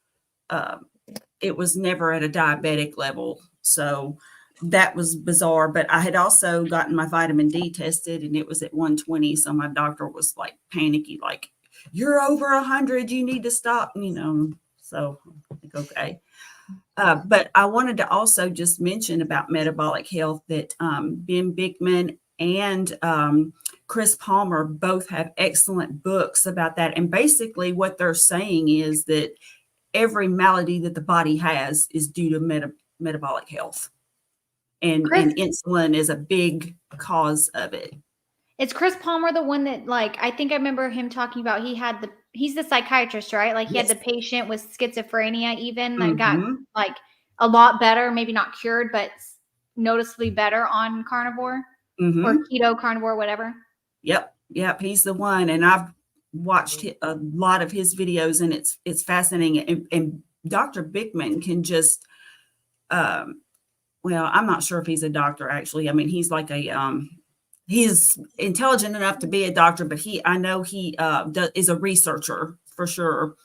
it was never at a diabetic level. So that was bizarre. But I had also gotten my vitamin D tested and it was at 120. So my doctor was like panicky, like, you're over 100, you need to stop, So I think, okay. But I wanted to also just mention about metabolic health that Ben Bickman and Chris Palmer both have excellent books about that. And basically what they're saying is that every malady that the body has is due to metabolic health. And insulin is a big cause of it. Is Chris Palmer the one that, like, I think I remember him talking about, he's the psychiatrist, right? Like he had the patient with schizophrenia even that got like a lot better, maybe not cured, but noticeably better on carnivore or keto, carnivore, whatever. Yep. He's the one. And I've watched a lot of his videos and it's fascinating. And Dr. Bickman can just, well, I'm not sure if he's a doctor actually. I mean, he's like he's intelligent enough to be a doctor, but I know he is a researcher for sure.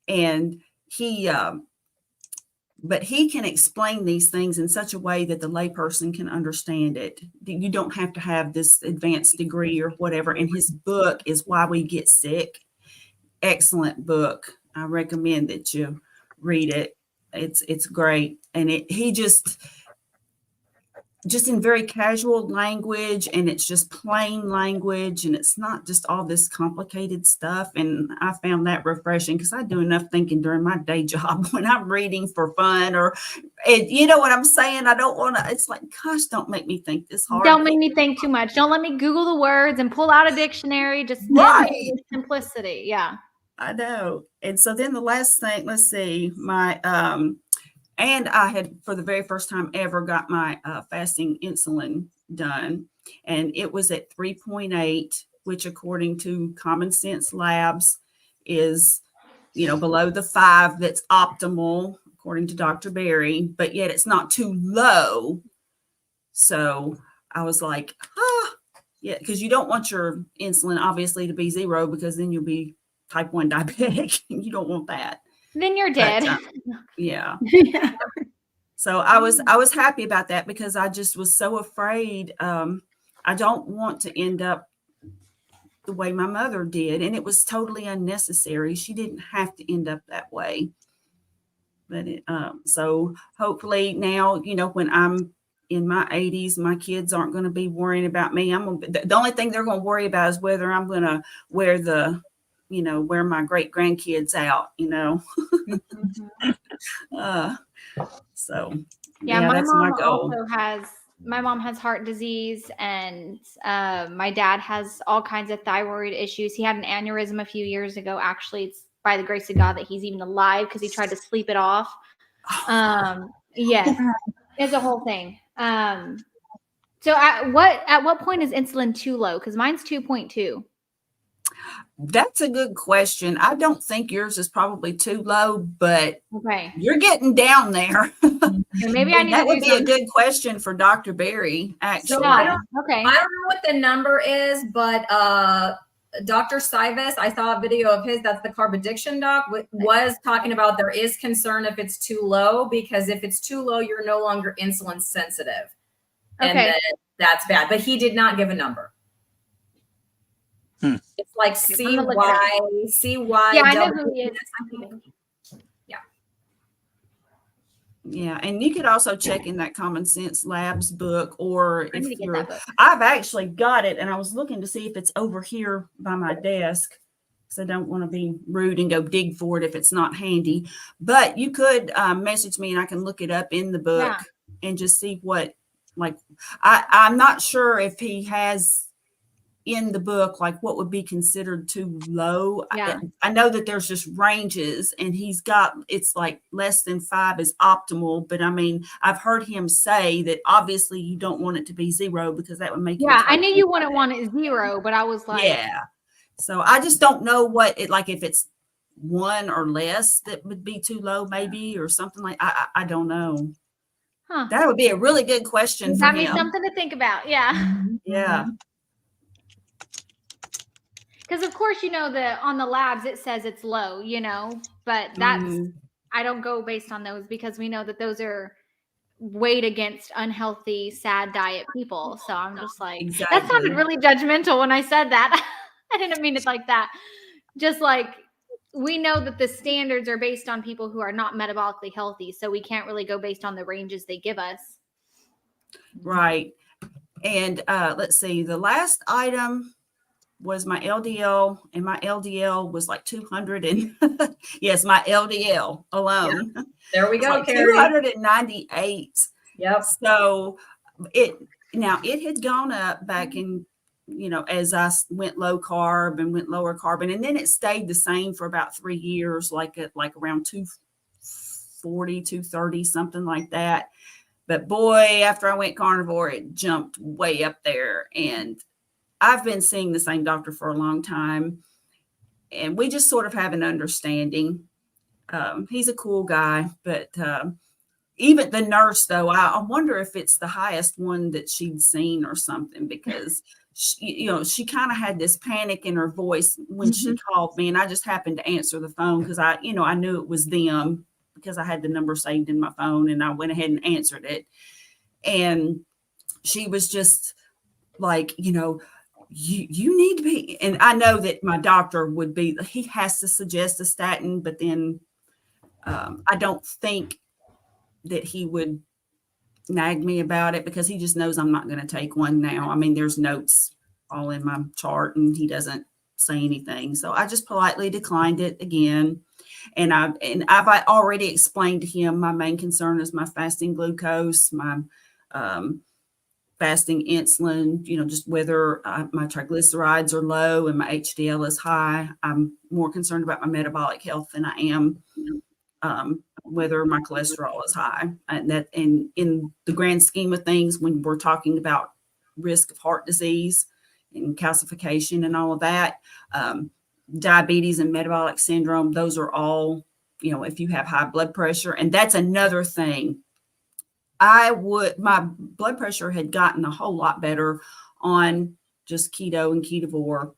And but he can explain these things in such a way that the layperson can understand it. You don't have to have this advanced degree or whatever. And his book is Why We Get Sick. Excellent book. I recommend that you read it. It's great. And just in very casual language, and it's just plain language, and it's not just all this complicated stuff. And I found that refreshing because I do enough thinking during my day job when I'm reading for fun, and you know what I'm saying? I don't want to, it's like, gosh, don't make me think this hard. Don't make me think too much. Don't let me Google the words and pull out a dictionary. Just Right. simplicity. Yeah. I know. And so then the last thing, let's see, and I had, for the very first time ever, got my fasting insulin done. And it was at 3.8, which according to Common Sense Labs is, below the 5 that's optimal, according to Dr. Berry, but yet it's not too low. So I was like, yeah, because you don't want your insulin obviously to be 0 because then you'll be type 1 diabetic. You don't want that. Then you're dead. But, yeah. So I was happy about that because I just was so afraid. I don't want to end up the way my mother did. And it was totally unnecessary. She didn't have to end up that way. But so hopefully now, when I'm in my 80s, my kids aren't going to be worrying about me. The only thing they're going to worry about is whether I'm going to wear wear my great grandkids out, so yeah, my that's my mom goal. My mom has heart disease, and my dad has all kinds of thyroid issues. He had an aneurysm a few years ago. Actually, it's by the grace of God that he's even alive because he tried to sleep it off. Yes, it's a whole thing. So at what point is insulin too low? Because mine's 2.2. That's a good question. I don't think yours is probably too low, but okay, you're getting down there. Maybe I need that to would do be something. a good question for Dr. Berry, actually. So I don't Okay. know what the number is, but Dr. Sivas, I saw a video of his, that's the carb addiction doc, was talking about there is concern if it's too low, because if it's too low, you're no longer insulin sensitive. And Okay. then that's bad. But he did not give a number. It's like CY. Yeah, I know who he is. Yeah, and you could also check in that Common Sense Labs book, or I need to if get you're, that book. I've actually got it, and I was looking to see if it's over here by my desk, because I don't want to be rude and go dig for it if it's not handy. But you could message me, and I can look it up in the book and just see what, I'm not sure if he has in the book, what would be considered too low. Yeah. I know that there's just ranges, and he's got, it's like less than 5 is optimal. But I mean, I've heard him say that obviously you don't want it to be 0 because that would make you. Yeah, I knew you wouldn't want it 0, but I was like, yeah. So I just don't know what it, if it's 1 or less that would be too low, maybe, or something like, I don't know. Huh. That would be a really good question for Got him. me something to think about. Yeah. Yeah. Because of course, on the labs, it says it's low, but that's, I don't go based on those because we know that those are weighed against unhealthy, sad diet people. So I'm just like, Exactly. That sounded really judgmental when I said that. I didn't mean it like that. Just like, we know that the standards are based on people who are not metabolically healthy. So we can't really go based on the ranges they give us. Right. And let's see, the last item was my LDL, and my LDL was like 200 and yes, my LDL alone. Yeah. There we go, like Carrie. 298. Yep. So it had gone up back in, as I went low carb and went lower carb, and then it stayed the same for about 3 years, like around 240, 230, something like that. But boy, after I went carnivore, it jumped way up there. And I've been seeing the same doctor for a long time, and we just sort of have an understanding. He's a cool guy, but even the nurse, though, I wonder if it's the highest one that she'd seen or something, because she kind of had this panic in her voice when she called me, and I just happened to answer the phone because I knew it was them because I had the number saved in my phone, and I went ahead and answered it. And she was just like, you need to be, and I know that my doctor would be, he has to suggest a statin, but then I don't think that he would nag me about it because he just knows I'm not going to take one now. I mean, there's notes all in my chart and he doesn't say anything. So I just politely declined it again. And I've already explained to him my main concern is my fasting glucose, my fasting insulin, just whether my triglycerides are low and my HDL is high. I'm more concerned about my metabolic health than I am whether my cholesterol is high. And in the grand scheme of things, when we're talking about risk of heart disease and calcification and all of that, diabetes and metabolic syndrome, those are all, if you have high blood pressure. And that's another thing. My blood pressure had gotten a whole lot better on just keto and ketovore.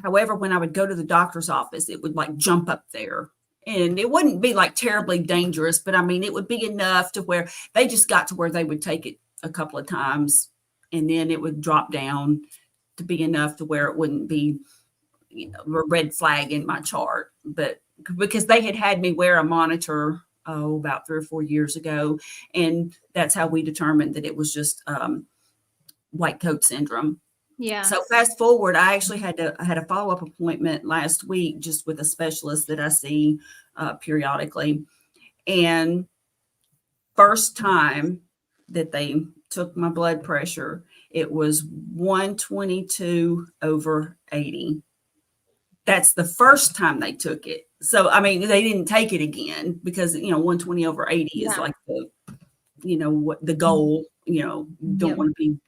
However, when I would go to the doctor's office, it would like jump up there. And it wouldn't be like terribly dangerous, but I mean, it would be enough to where they just got to where they would take it a couple of times and then it would drop down to be enough to where it wouldn't be, a red flag in my chart. But because they had me wear a monitor, about 3 or 4 years ago. And that's how we determined that it was just white coat syndrome. Yeah. So fast forward, I actually had a follow-up appointment last week just with a specialist that I see periodically. And first time that they took my blood pressure, it was 122/80. That's the first time they took it. So, I mean, they didn't take it again because, 120/80 is like the, what the goal, don't want to be.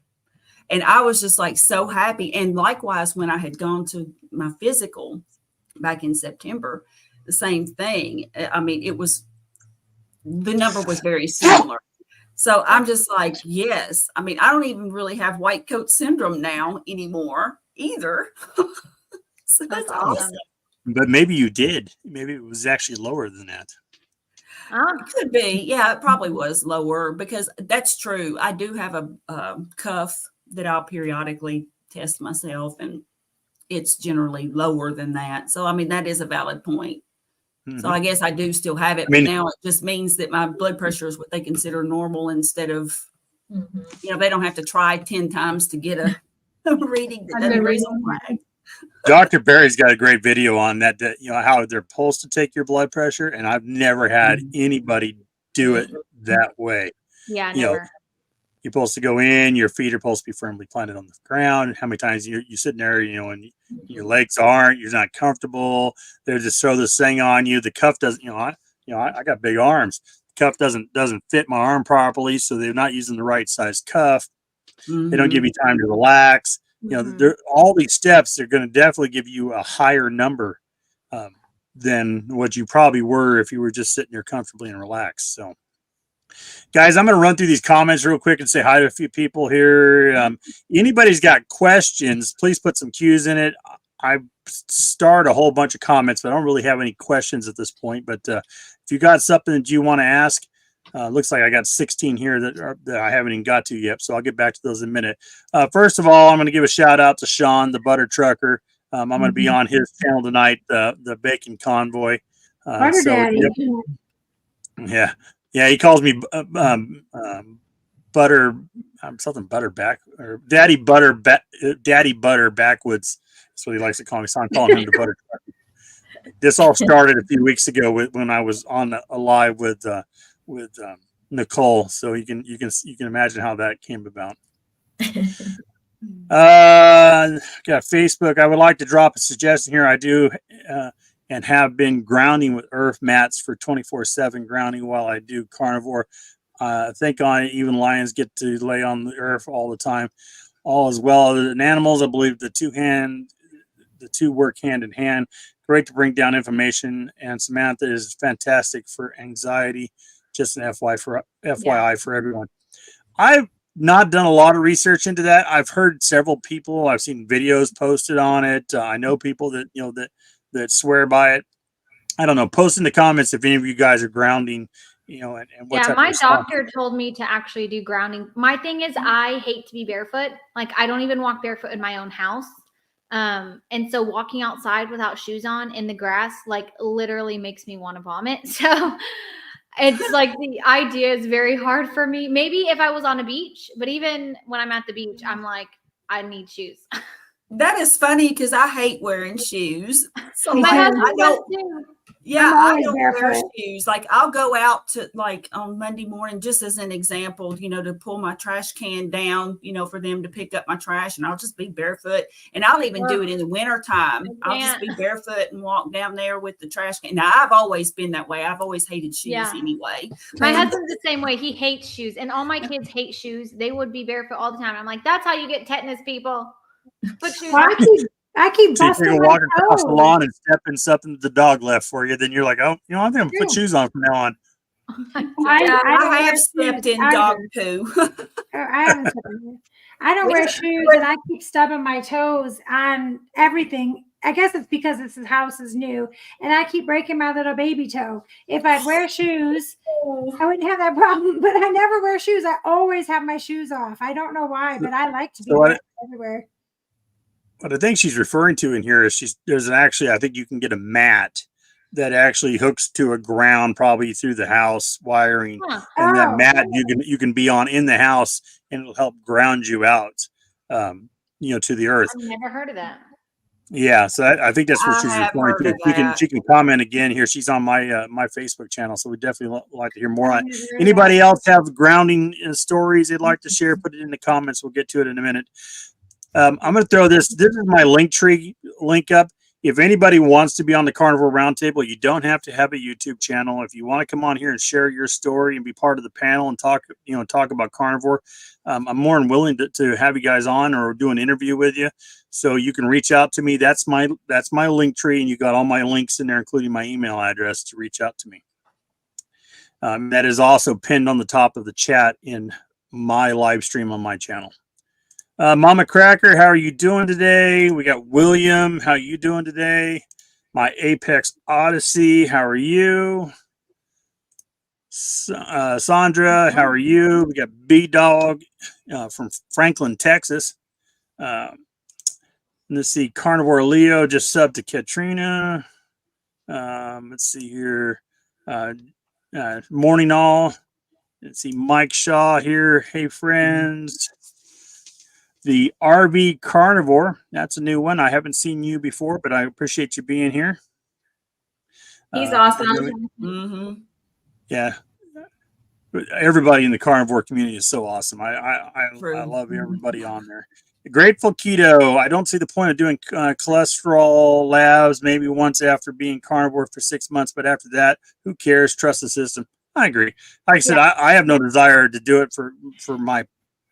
And I was just like so happy. And likewise, when I had gone to my physical back in September, the same thing. I mean, the number was very similar. So I'm just like, yes. I mean, I don't even really have white coat syndrome now anymore either. So that's awesome. But maybe you did. Maybe it was actually lower than that. It could be. Yeah, it probably was lower because that's true. I do have a cuff that I'll periodically test myself, and it's generally lower than that. So, I mean, that is a valid point. Mm-hmm. So I guess I do still have it, but now it just means that my blood pressure is what they consider normal instead of, they don't have to try 10 times to get a reading that doesn't raise a flag. Dr. Barry's got a great video on that, how they're supposed to take your blood pressure. And I've never had anybody do it that way. Yeah, never. You're supposed to go in, your feet are supposed to be firmly planted on the ground. How many times you're sitting there, and your legs aren't, you're not comfortable. They just throw this thing on you. The cuff doesn't, I got big arms. The cuff doesn't fit my arm properly. So they're not using the right size cuff. Mm-hmm. They don't give you time to relax. All these steps, they're going to definitely give you a higher number than what you probably were if you were just sitting there comfortably and relaxed. So, guys, I'm going to run through these comments real quick and say hi to a few people here. Anybody's got questions, please put some Q's in it. I start a whole bunch of comments, but I don't really have any questions at this point. But if you got something that you want to ask, looks like I got 16 here that I haven't even got to yet. So I'll get back to those in a minute. First of all, I'm going to give a shout out to Sean, the butter trucker. I'm going to be on his channel tonight, the Bacon Convoy. Butter Daddy. Yeah. He calls me butter, something butter back or Daddy Butter Backwoods. That's what he likes to call me. So I'm calling him the butter trucker. This all started a few weeks ago when I was on a live with Nicole, so you can imagine how that came about. Got Facebook. I would like to drop a suggestion here. I do and have been grounding with earth mats for 24/7 grounding while I do carnivore. I think even lions get to lay on the earth all the time. All as well as in animals, I believe the two work hand in hand. Great to bring down information, and Samantha is fantastic for anxiety. Just an FYI for everyone. I've not done a lot of research into that. I've heard several people. I've seen videos posted on it. I know people that that swear by it. I don't know. Post in the comments if any of you guys are grounding. And what's my doctor told me to actually do grounding. My thing is, I hate to be barefoot. Like, I don't even walk barefoot in my own house. And so walking outside without shoes on in the grass, like, literally makes me want to vomit. So It's like the idea is very hard for me. Maybe if I was on a beach, but even when I'm at the beach, I'm like, I need shoes. That is funny because I hate wearing shoes. So Me like, too. I husband does don't. too. Yeah, I'm I always don't wear barefoot. shoes. Like I'll go out to like on Monday morning, just as an example, to pull my trash can down, for them to pick up my trash, and I'll just be barefoot. And I'll even do it in the winter time. I'll just be barefoot and walk down there with the trash can. Now I've always been that way. I've always hated shoes anyway. My husband's the same way. He hates shoes, and all my kids hate shoes. They would be barefoot all the time. I'm like, that's how you get tetanus, people. Put shoes Well, on. I keep So you busting can my walk across the toes. lawn and step in something that the dog left for you. Then you're like, oh, I'm going to put True. shoes on from now on. I I don't wear have shoes stepped in either. dog poo. I haven't stepped in it. I don't wear shoes, and I keep stubbing my toes on everything. I guess it's because this house is new, and I keep breaking my little baby toe. If I'd wear shoes, I wouldn't have that problem. But I never wear shoes. I always have my shoes off. I don't know why, but I like to be everywhere. What I think she's referring to in here is I think you can get a mat that actually hooks to a ground, probably through the house wiring, and that mat you can be on in the house, and it'll help ground you out, to the earth. I've never heard of that. Yeah, so I think that's what she's referring to. She can comment again here. She's on my my Facebook channel, so we definitely like to hear more on it. Anybody else have grounding stories they'd like to share? Put it in the comments. We'll get to it in a minute. I'm going to throw this. This is my Linktree link up. If anybody wants to be on the Carnivore Roundtable, you don't have to have a YouTube channel. If you want to come on here and share your story and be part of the panel and talk about carnivore, I'm more than willing to have you guys on or do an interview with you. So you can reach out to me. That's my Linktree, and you got all my links in there, including my email address to reach out to me. That is also pinned on the top of the chat in my live stream on my channel. Mama Cracker, how are you doing today? We got William. How are you doing today? My Apex Odyssey, how are you? Sandra, how are you? We got B-Dog from Franklin, Texas. Let's see. Carnivore Leo just subbed to Katrina. Let's see here. Morning all. Let's see. Mike Shaw here. Hey, friends. The RV Carnivore. That's a new one. I haven't seen you before, but I appreciate you being here. He's awesome. Mm-hmm. Yeah. Everybody in the carnivore community is so awesome. I love everybody on there. Grateful Keto. I don't see the point of doing cholesterol labs maybe once after being carnivore for 6 months, but after that, who cares? Trust the system. I agree. Like I said, I have no desire to do it for my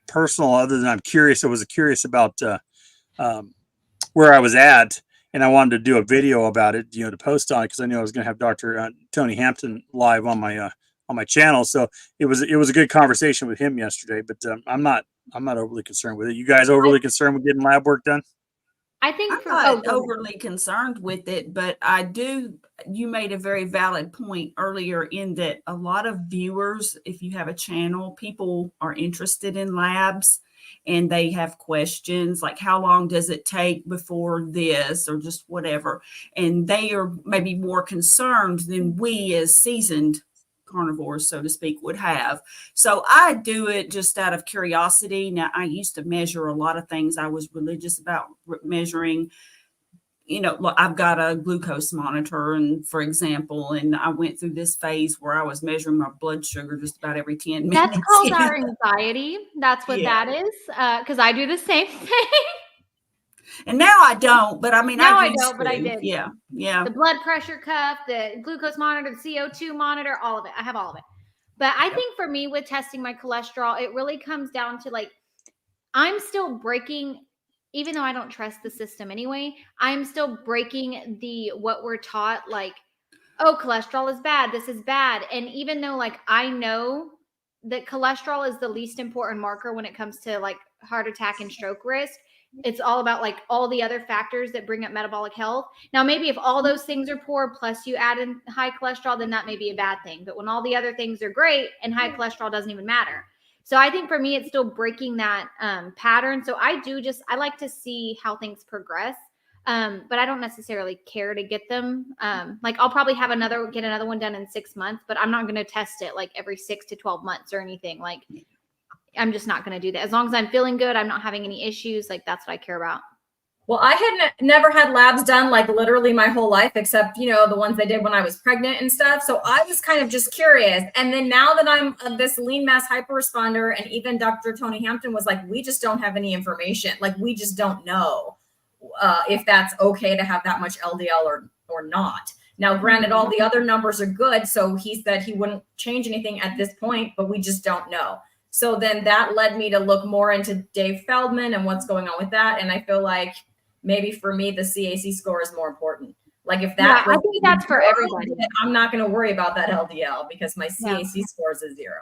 personal, other than I'm curious. I was curious about where I was at, and I wanted to do a video about it, to post on it, because I knew I was going to have Dr. Tony Hampton live on my channel. So it was a good conversation with him yesterday. But I'm not overly concerned with it. You guys overly concerned with getting lab work done? I think I'm not overly concerned with it, but you made a very valid point earlier in that a lot of viewers, if you have a channel, people are interested in labs and they have questions like, how long does it take before this, or just whatever. And they are maybe more concerned than we as seasoned carnivores, so to speak, would have. So I do it just out of curiosity. Now, I used to measure a lot of things. I was religious about measuring. I've got a glucose monitor, and for example, and I went through this phase where I was measuring my blood sugar just about every 10 minutes. That's called our anxiety. That's what that is. Because I do the same thing. And now I don't, but I mean, now I don't, but I did. Yeah. The blood pressure cuff, the glucose monitor, the CO2 monitor, all of it. I have all of it. But I think for me with testing my cholesterol, it really comes down to I'm still breaking, even though I don't trust the system anyway, I'm still breaking what we're taught, oh, cholesterol is bad. This is bad. And even though I know that cholesterol is the least important marker when it comes to heart attack and stroke risk, it's all about all the other factors that bring up metabolic health. Now, maybe if all those things are poor, plus you add in high cholesterol, then that may be a bad thing. But when all the other things are great and high cholesterol doesn't even matter. So I think for me, it's still breaking that pattern. So I like to see how things progress. But I don't necessarily care to get them. Like I'll probably get another one done in 6 months, but I'm not going to test it like every 6 to 12 months or anything. Like I'm just not going to do that. As long as I'm feeling good, I'm not having any issues. Like that's what I care about. Well, I had never had labs done like literally my whole life, except, you know, the ones they did when I was pregnant and stuff. So I was kind of just curious. And then now that I'm this lean mass hyperresponder, and even Dr. Tony Hampton was like, we just don't have any information. Like, we just don't know if that's okay to have that much LDL or not. Now, granted, all the other numbers are good. So he said he wouldn't change anything at this point, but we just don't know. So then that led me to look more into Dave Feldman and what's going on with that. And I feel like maybe for me, the CAC score is more important. Like if that, I think that's for everybody. I'm not going to worry about that LDL because my CAC score is a 0.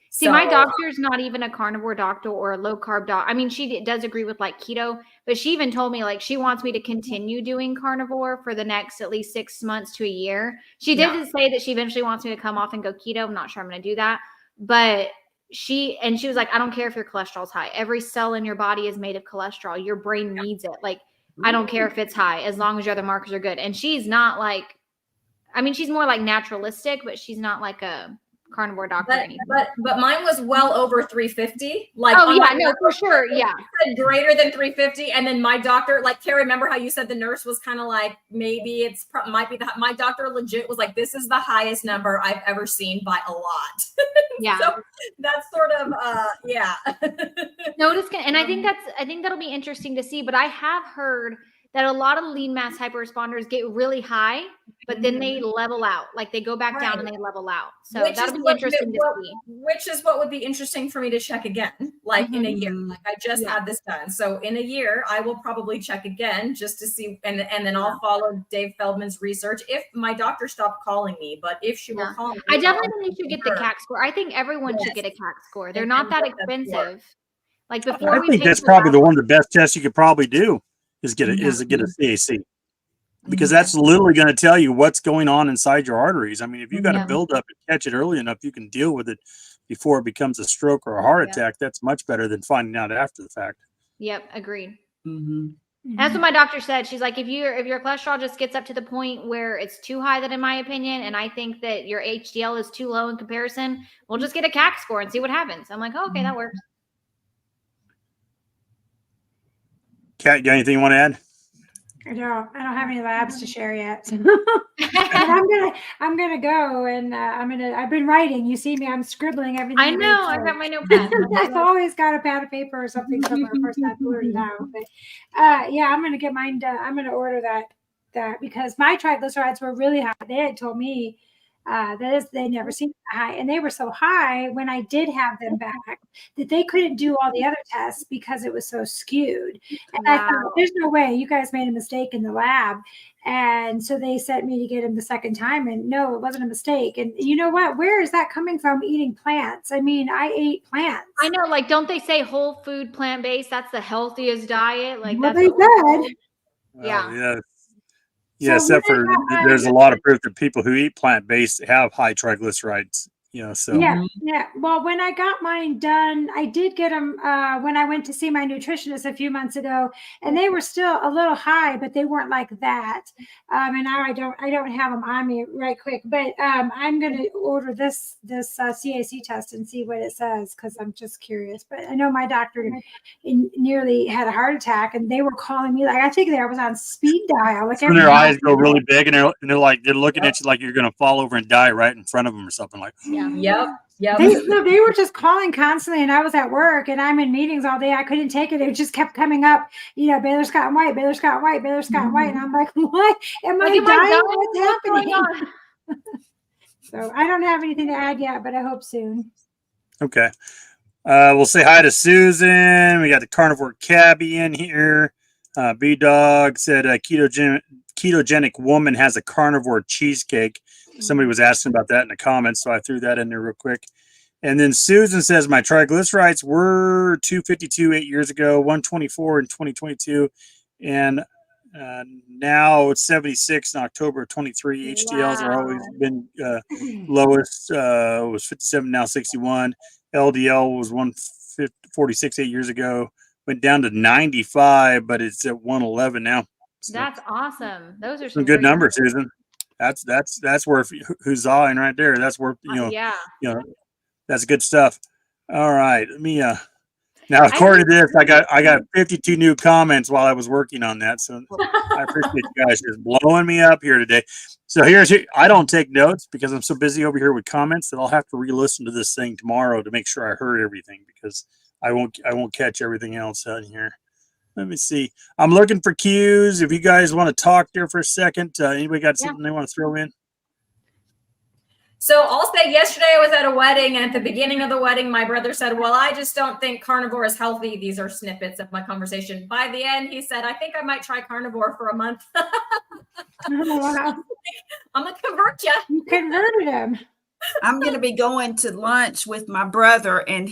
See, my doctor's not even a carnivore doctor or a low carb doc. I mean, she does agree with like keto, but she even told me like she wants me to continue doing carnivore for the next at least 6 months to a year. She did say that she eventually wants me to come off and go keto. I'm not sure I'm going to do that, but she was like, I don't care if your cholesterol's high. Every cell in your body is made of cholesterol. Your brain needs it. Like, I don't care if it's high, as long as your other markers are good. And she's not like, I mean, she's more like naturalistic, but she's not like a carnivore doctor or anything. But mine was well over 350. Like, oh yeah, no, for sure, yeah. Greater than 350, and then my doctor, like Carrie, remember how you said the nurse was kind of like, maybe might be my doctor legit was like, this is the highest number I've ever seen by a lot. Yeah. So that's sort of yeah. Notice, and I think that'll be interesting to see. But I have heard that a lot of lean mass hyperresponders get really high, but then they level out. Like they go back down and they level out. So that'll be interesting to see. Which is what would be interesting for me to check again, like in a year. Like I just had this done. So in a year, I will probably check again just to see. And then I'll follow Dave Feldman's research if my doctor stopped calling me. But if she will call me. I definitely think you should get the CAC score. I think everyone should get a CAC score. They're not that expensive. Like before I think that's probably one of the best tests you could probably do. Is get a CAC, because that's literally going to tell you what's going on inside your arteries. I mean, if you got to build up and catch it early enough, you can deal with it before it becomes a stroke or a heart attack. That's much better than finding out after the fact. Yep, agreed. That's what my doctor said. She's like, if your cholesterol just gets up to the point where it's too high, that in my opinion, and I think that your HDL is too low in comparison, we'll just get a CAC score and see what happens. I'm like, oh, okay, that works. Kat, you got anything you want to add? I don't have any labs to share yet. I'm gonna go and I've been writing. You see me, I'm scribbling everything. I know, I've got my notepad. I've always got a pad of paper or something somewhere. Of course, I've blurred it out. But yeah, I'm gonna get mine done. I'm gonna order that because my triglycerides were really high. They had told me they never seen that high, and they were so high when I did have them back that they couldn't do all the other tests because it was so skewed. And I thought, there's no way you guys made a mistake in the lab. And so they sent me to get him the second time, and no, it wasn't a mistake. And you know what? Where is that coming from? Eating plants. I mean, I ate plants. I know, like, don't they say whole food plant-based? That's the healthiest diet. Like well, that's they said. Yeah. Yeah, so except for there's a lot of proof that people who eat plant-based have high triglycerides, so. Yeah. Well, when I got mine done, I did get them when I went to see my nutritionist a few months ago, and they were still a little high, but they weren't like that. And now I don't have them on me right quick, but I'm going to order this CAC test and see what it says because I'm just curious. But I know my doctor nearly had a heart attack, and they were calling me like I think I was on speed dial. Like when their eyes go really big, and they're looking at you like you're going to fall over and die right in front of them or something like. Yep. They were just calling constantly, and I was at work, and I'm in meetings all day. I couldn't take it. It just kept coming up. Baylor Scott and White, Baylor Scott and White, Baylor Scott and White, and I'm like, what? Am I dying? What's happening? So I don't have anything to add yet, but I hope soon. Okay. We'll say hi to Susan. We got the Carnivore Cabbie in here. B-Dog said ketogenic woman has a carnivore cheesecake. Somebody was asking about that in the comments, so I threw that in there real quick. And then Susan says, my triglycerides were 252 8 years ago, 124 in 2022, and now it's 76 in October of 23. HDLs are always been lowest, was 57, now 61. LDL was 146 8 years ago, went down to 95, but it's at 111 now. So That's awesome. Those are some good great numbers, Susan. That's worth huzzahing right there. That's worth, Yeah. that's good stuff. All right. Let me, now, I according to think- this, I got 52 new comments while I was working on that. So I appreciate you guys just blowing me up here today. So I don't take notes because I'm so busy over here with comments that I'll have to re-listen to this thing tomorrow to make sure I heard everything, because I won't catch everything else out here. Let me see. I'm looking for cues. If you guys want to talk there for a second, anybody got something they want to throw in? So I'll say yesterday I was at a wedding, and at the beginning of the wedding, my brother said, well, I just don't think carnivore is healthy. These are snippets of my conversation. By the end, he said, I think I might try carnivore for a month. Oh, wow. I'm going to convert you. You converted him. I'm going to be going to lunch with my brother, and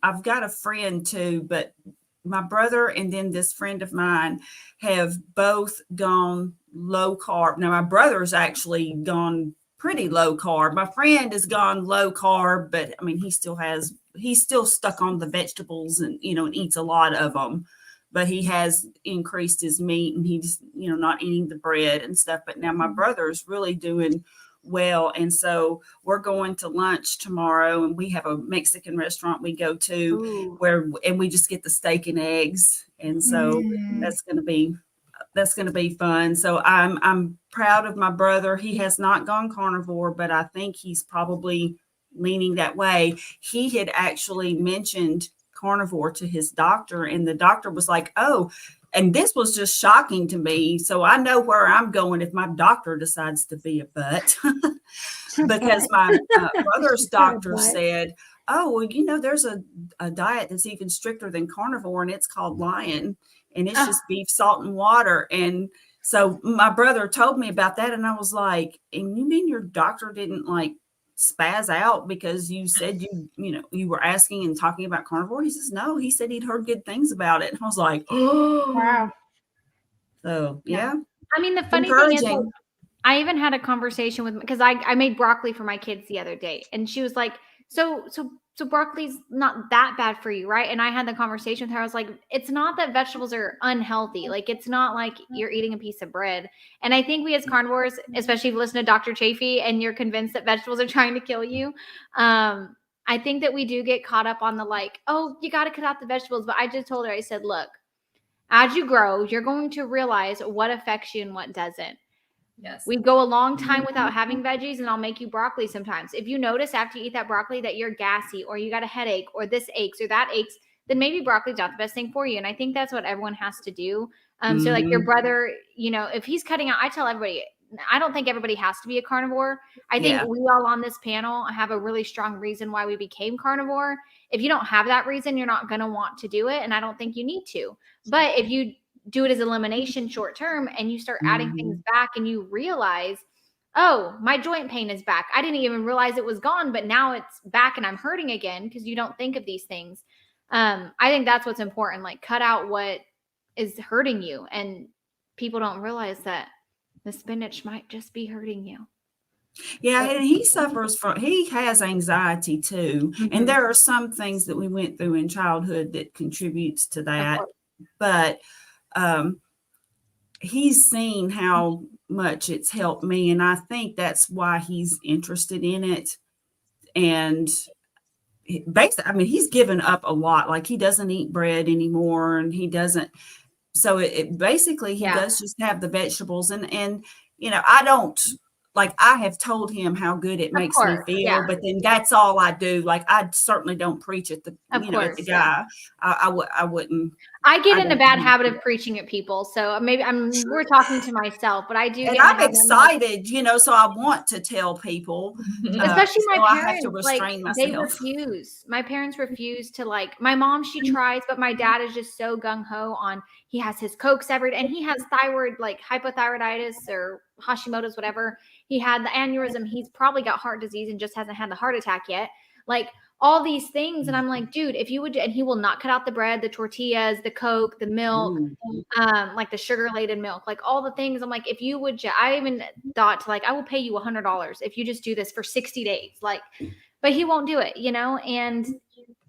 I've got a friend too, but my brother and then this friend of mine have both gone low carb. Now, my brother's actually gone pretty low carb. My friend has gone low carb, but I mean, he's still stuck on the vegetables and, and eats a lot of them, but he has increased his meat and he's, not eating the bread and stuff. But now my brother's really doing well. And so we're going to lunch tomorrow, and we have a Mexican restaurant we go to and we just get the steak and eggs. And so that's going to be fun. So I'm proud of my brother. He has not gone carnivore, but I think he's probably leaning that way. He had actually mentioned carnivore to his doctor, and the doctor was like, oh, and this was just shocking to me. So I know where I'm going if my doctor decides to be a butt, because my brother's doctor said, oh, well, there's a diet that's even stricter than carnivore, and it's called Lion, and it's just beef, salt, and water. And so my brother told me about that, and I was like, and you mean your doctor didn't like spaz out because you said you were asking and talking about carnivore? He says, no, he said he'd heard good things about it. And I was like, oh, Wow. So yeah. I mean, the funny thing is, like, I even had a conversation with, because I made broccoli for my kids the other day, and she was like, so broccoli's not that bad for you, right? And I had the conversation with her. I was like, it's not that vegetables are unhealthy. Like, it's not like you're eating a piece of bread. And I think we as carnivores, especially if you listen to Dr. Chafee and you're convinced that vegetables are trying to kill you, I think that we do get caught up on the like, oh, you got to cut out the vegetables. But I just told her, I said, look, as you grow, you're going to realize what affects you and what doesn't. Yes. We go a long time without having veggies, and I'll make you broccoli sometimes. If you notice after you eat that broccoli that you're gassy, or you got a headache, or this aches or that aches, then maybe broccoli's not the best thing for you. And I think that's what everyone has to do. So like your brother, if he's cutting out, I tell everybody, I don't think everybody has to be a carnivore. I think we all on this panel have a really strong reason why we became carnivore. If you don't have that reason, you're not going to want to do it. And I don't think you need to. But if you do it as elimination short term and you start adding things back and you realize, oh, my joint pain is back. I didn't even realize it was gone, but now it's back and I'm hurting again, because you don't think of these things. I think that's what's important. Like, cut out what is hurting you. And people don't realize that the spinach might just be hurting you. Yeah, and he has anxiety too. And there are some things that we went through in childhood that contributes to that. But he's seen how much it's helped me, and I think that's why he's interested in it. And basically, I mean, he's given up a lot. Like, he doesn't eat bread anymore, and he doesn't. So it basically, he does just have the vegetables, and I don't. Like, I have told him how good it makes me feel, but then that's all I do. Like, I certainly don't preach at the at the guy. I wouldn't. I get in a bad habit of preaching at people, so maybe we're talking to myself, but I do. And I'm excited, so I want to tell people, especially my parents. I have to restrain myself. They refuse. My parents refuse to my mom. She tries, but my dad is just so gung ho on. He has his Cokes every day, and he has thyroid, like hypothyroiditis or Hashimoto's, whatever. He had the aneurysm. He's probably got heart disease and just hasn't had the heart attack yet. Like, all these things. And I'm like, dude, if you would, and he will not cut out the bread, the tortillas, the Coke, the milk, like the sugar-laden milk, like all the things. I'm like, if you would, I even thought to I will pay you $100 if you just do this for 60 days. Like, but he won't do it, and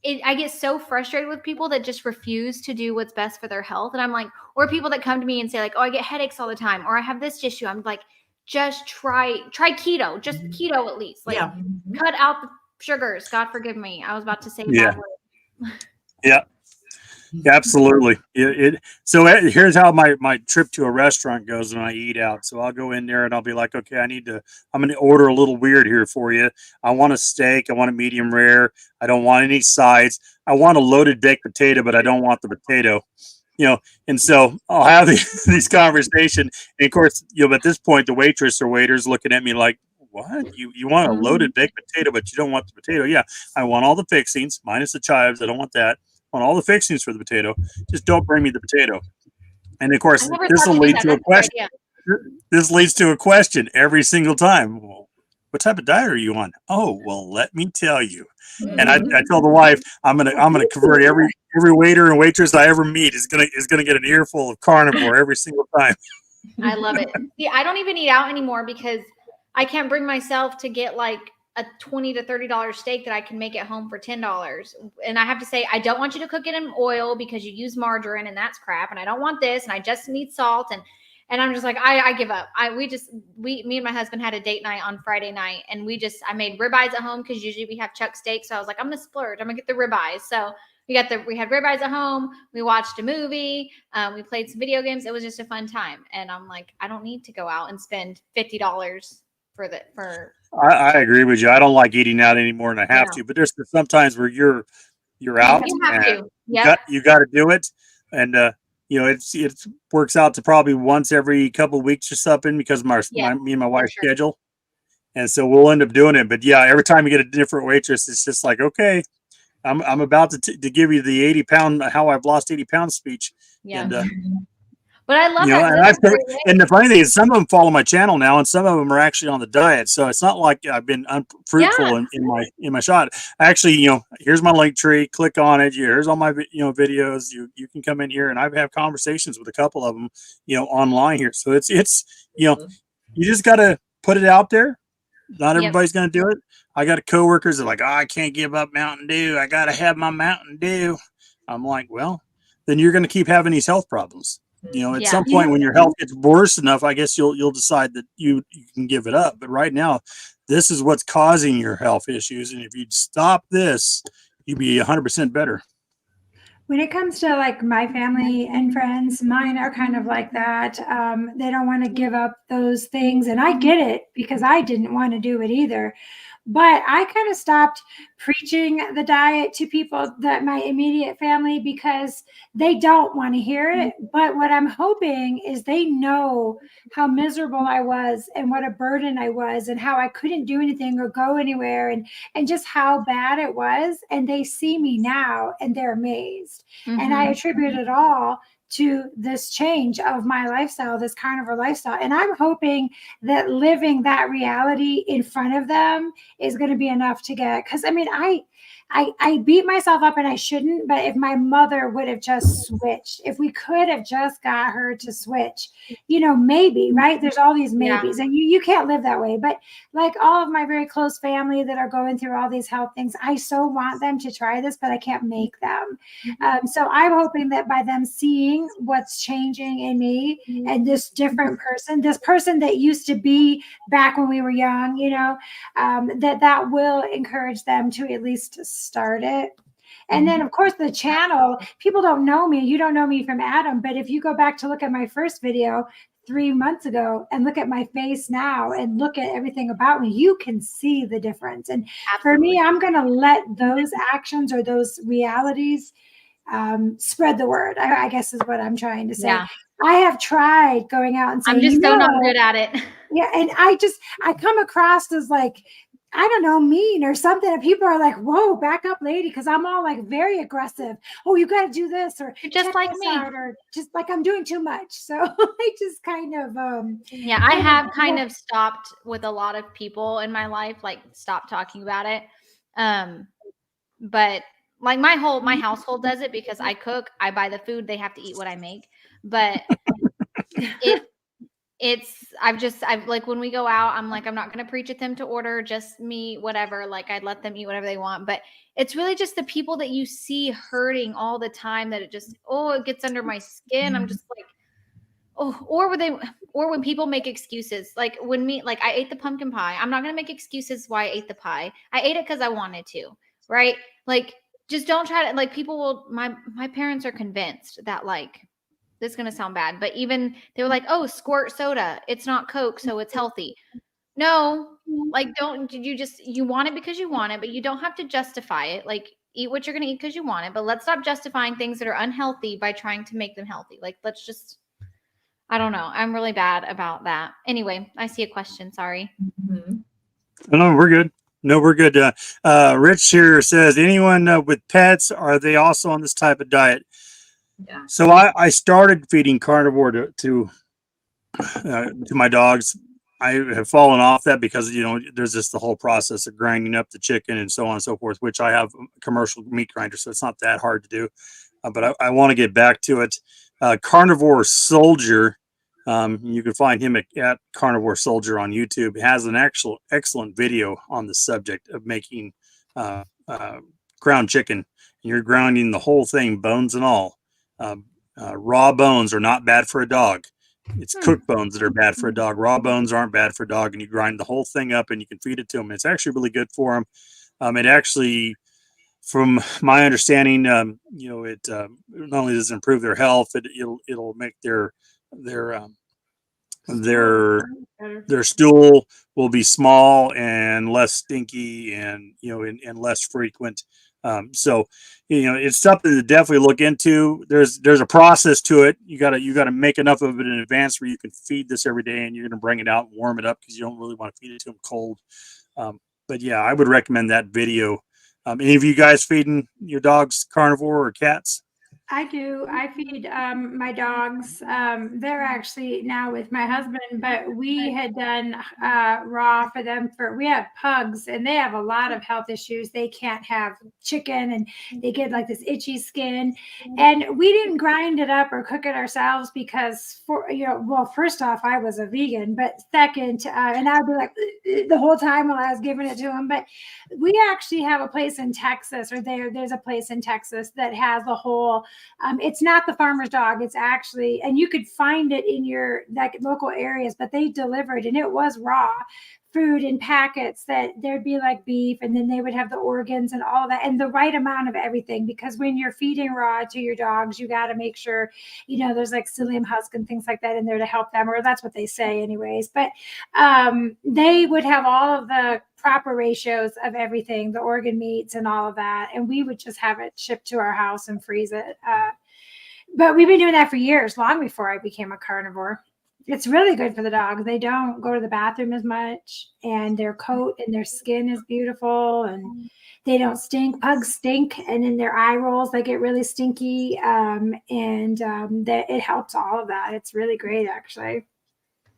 I get so frustrated with people that just refuse to do what's best for their health. And I'm like, or people that come to me and say like, oh, I get headaches all the time, or I have this issue. I'm like, just try keto, just keto at least. Like cut out the sugars. God forgive me. I was about to say Yeah. that word. Yeah. Absolutely. Here's how my trip to a restaurant goes when I eat out. So I'll go in there and I'll be like, okay, I'm going to order a little weird here for you. I want a steak. I want a medium rare. I don't want any sides. I want a loaded baked potato, but I don't want the potato, and so I'll have these conversations. And of course, at this point, the waitress or waiter's looking at me like, what? You want a loaded baked potato, but you don't want the potato? Yeah. I want all the fixings minus the chives. I don't want that. On all the fixings for the potato, just don't bring me the potato. And of course, this will lead to a question. This leads to a question every single time. Well, what type of diet are you on? Oh, well, let me tell you. And I tell the wife, I'm gonna convert every waiter and waitress I ever meet is gonna get an earful of carnivore every single time. I love it. See, I don't even eat out anymore because I can't bring myself to get like a $20 to $30 steak that I can make at home for $10. And I have to say, I don't want you to cook it in oil because you use margarine and that's crap. And I don't want this. And I just need salt. And I'm just like, I give up. Me and my husband had a date night on Friday night, and I made ribeyes at home because usually we have chuck steak. So I was like, I'm going to splurge. I'm going to get the ribeyes. So we had ribeyes at home. We watched a movie. We played some video games. It was just a fun time. And I'm like, I don't need to go out and spend $50 for I agree with you. I don't like eating out any more than I have to, but there's sometimes where you're out you have and to. you got to do it. And, it works out to probably once every couple of weeks or something because me and my wife's schedule. And so we'll end up doing it. But yeah, every time you get a different waitress, it's just like, okay, I'm about to give you the 80-pound, how I've lost 80 pounds speech. Yeah. And, but I love that. And the funny thing is, some of them follow my channel now, and some of them are actually on the diet. So it's not like I've been unfruitful in my shot. Actually, here's my link tree. Click on it. Here's all my videos. You can come in here, and I've had conversations with a couple of them, online here. So it's you just got to put it out there. Not everybody's going to do it. I got coworkers that are like, oh, I can't give up Mountain Dew. I got to have my Mountain Dew. I'm like, well, then you're going to keep having these health problems. At some point when your health gets worse enough, I guess you'll decide that you can give it up. But right now, this is what's causing your health issues. And if you'd stop this, you'd be 100% better. When it comes to like my family and friends, mine are kind of like that. They don't want to give up those things. And I get it because I didn't want to do it either. But I kind of stopped preaching the diet to people that my immediate family because they don't want to hear it. But what I'm hoping is they know how miserable I was and what a burden I was and how I couldn't do anything or go anywhere and just how bad it was. And they see me now and they're amazed. And I attribute it all to this change of my lifestyle, this carnivore lifestyle. And I'm hoping that living that reality in front of them is going to be enough to get, because I mean, I beat myself up and I shouldn't, but if my mother would have just switched, if we could have just got her to switch, maybe, right? There's all these maybes and you can't live that way. But like all of my very close family that are going through all these health things, I so want them to try this, but I can't make them. So I'm hoping that by them seeing what's changing in me and this different person, this person that used to be back when we were young, that will encourage them to at least start it. And then, of course, the channel, people don't know me. You don't know me from Adam. But if you go back to look at my first video 3 months ago and look at my face now and look at everything about me, you can see the difference. And for me, I'm going to let those actions or those realities spread the word, I guess is what I'm trying to say. Yeah. I have tried going out and saying, I'm just so not good at it. Yeah. And I come across as like, I don't know, mean or something. And people are like, whoa, back up, lady. Because I'm all like very aggressive. Oh, you got to do this. Or you're just like me. Or just like I'm doing too much. So I just kind of. I have kind of stopped with a lot of people in my life, like stopped talking about it. But like my household does it because I cook, I buy the food, they have to eat what I make. But I've like, when we go out, I'm like, I'm not going to preach at them to order just me, whatever. Like, I'd let them eat whatever they want. But it's really just the people that you see hurting all the time that it just, it gets under my skin. I'm just like, or when people make excuses, like like I ate the pumpkin pie. I'm not going to make excuses why I ate the pie. I ate it because I wanted to, right? Like, just don't try to, like, people will, my parents are convinced that, like, this is going to sound bad, but even they were like, oh, squirt soda, it's not Coke, so it's healthy. No, like, you want it because you want it, but you don't have to justify it. Like, eat what you're going to eat because you want it, but let's stop justifying things that are unhealthy by trying to make them healthy. Like, let's just, I don't know. I'm really bad about that. Anyway, I see a question. Sorry. No, we're good. No, we're good. Rich here says, anyone with pets, are they also on this type of diet? Yeah. So I started feeding carnivore to my dogs. I have fallen off that because, there's just the whole process of grinding up the chicken and so on and so forth, which I have a commercial meat grinder, so it's not that hard to do. But I want to get back to it. Carnivore Soldier, you can find him at Carnivore Soldier on YouTube. He has an excellent video on the subject of making ground chicken. You're grounding the whole thing, bones and all. Raw bones are not bad for a dog. It's cooked bones that are bad for a dog. Raw bones aren't bad for a dog, and you grind the whole thing up and you can feed it to them. It's actually really good for them. It actually, from my understanding, it not only does it improve their health, it'll make their stool will be small and less stinky and and less frequent. So it's something to definitely look into. There's a process to it. You gotta make enough of it in advance where you can feed this every day, and you're gonna bring it out and warm it up because you don't really want to feed it to them cold. But yeah, I would recommend that video. Any of you guys feeding your dogs carnivore or cats? I do. I feed my dogs. They're actually now with my husband, but we had done raw for them. We have pugs, and they have a lot of health issues. They can't have chicken, and they get like this itchy skin. And we didn't grind it up or cook it ourselves because, first off, I was a vegan, but second, and I'd be like the whole time while I was giving it to them. But we actually have a place in Texas, or there's a place in Texas that has a whole. It's not the farmer's dog. It's actually, and you could find it in your local areas, but they delivered, and it was raw food in packets that there'd be like beef, and then they would have the organs and all of that, and the right amount of everything. Because when you're feeding raw to your dogs, you got to make sure, there's like psyllium husk and things like that in there to help them, or that's what they say anyways. But they would have all of the proper ratios of everything, the organ meats and all of that, and we would just have it shipped to our house and freeze it. But we've been doing that for years, long before I became a carnivore. It's really good for the dogs. They don't go to the bathroom as much, and their coat and their skin is beautiful, and they don't stink. Pugs stink, and in their eye rolls, they get really stinky, that it helps all of that. It's really great, actually.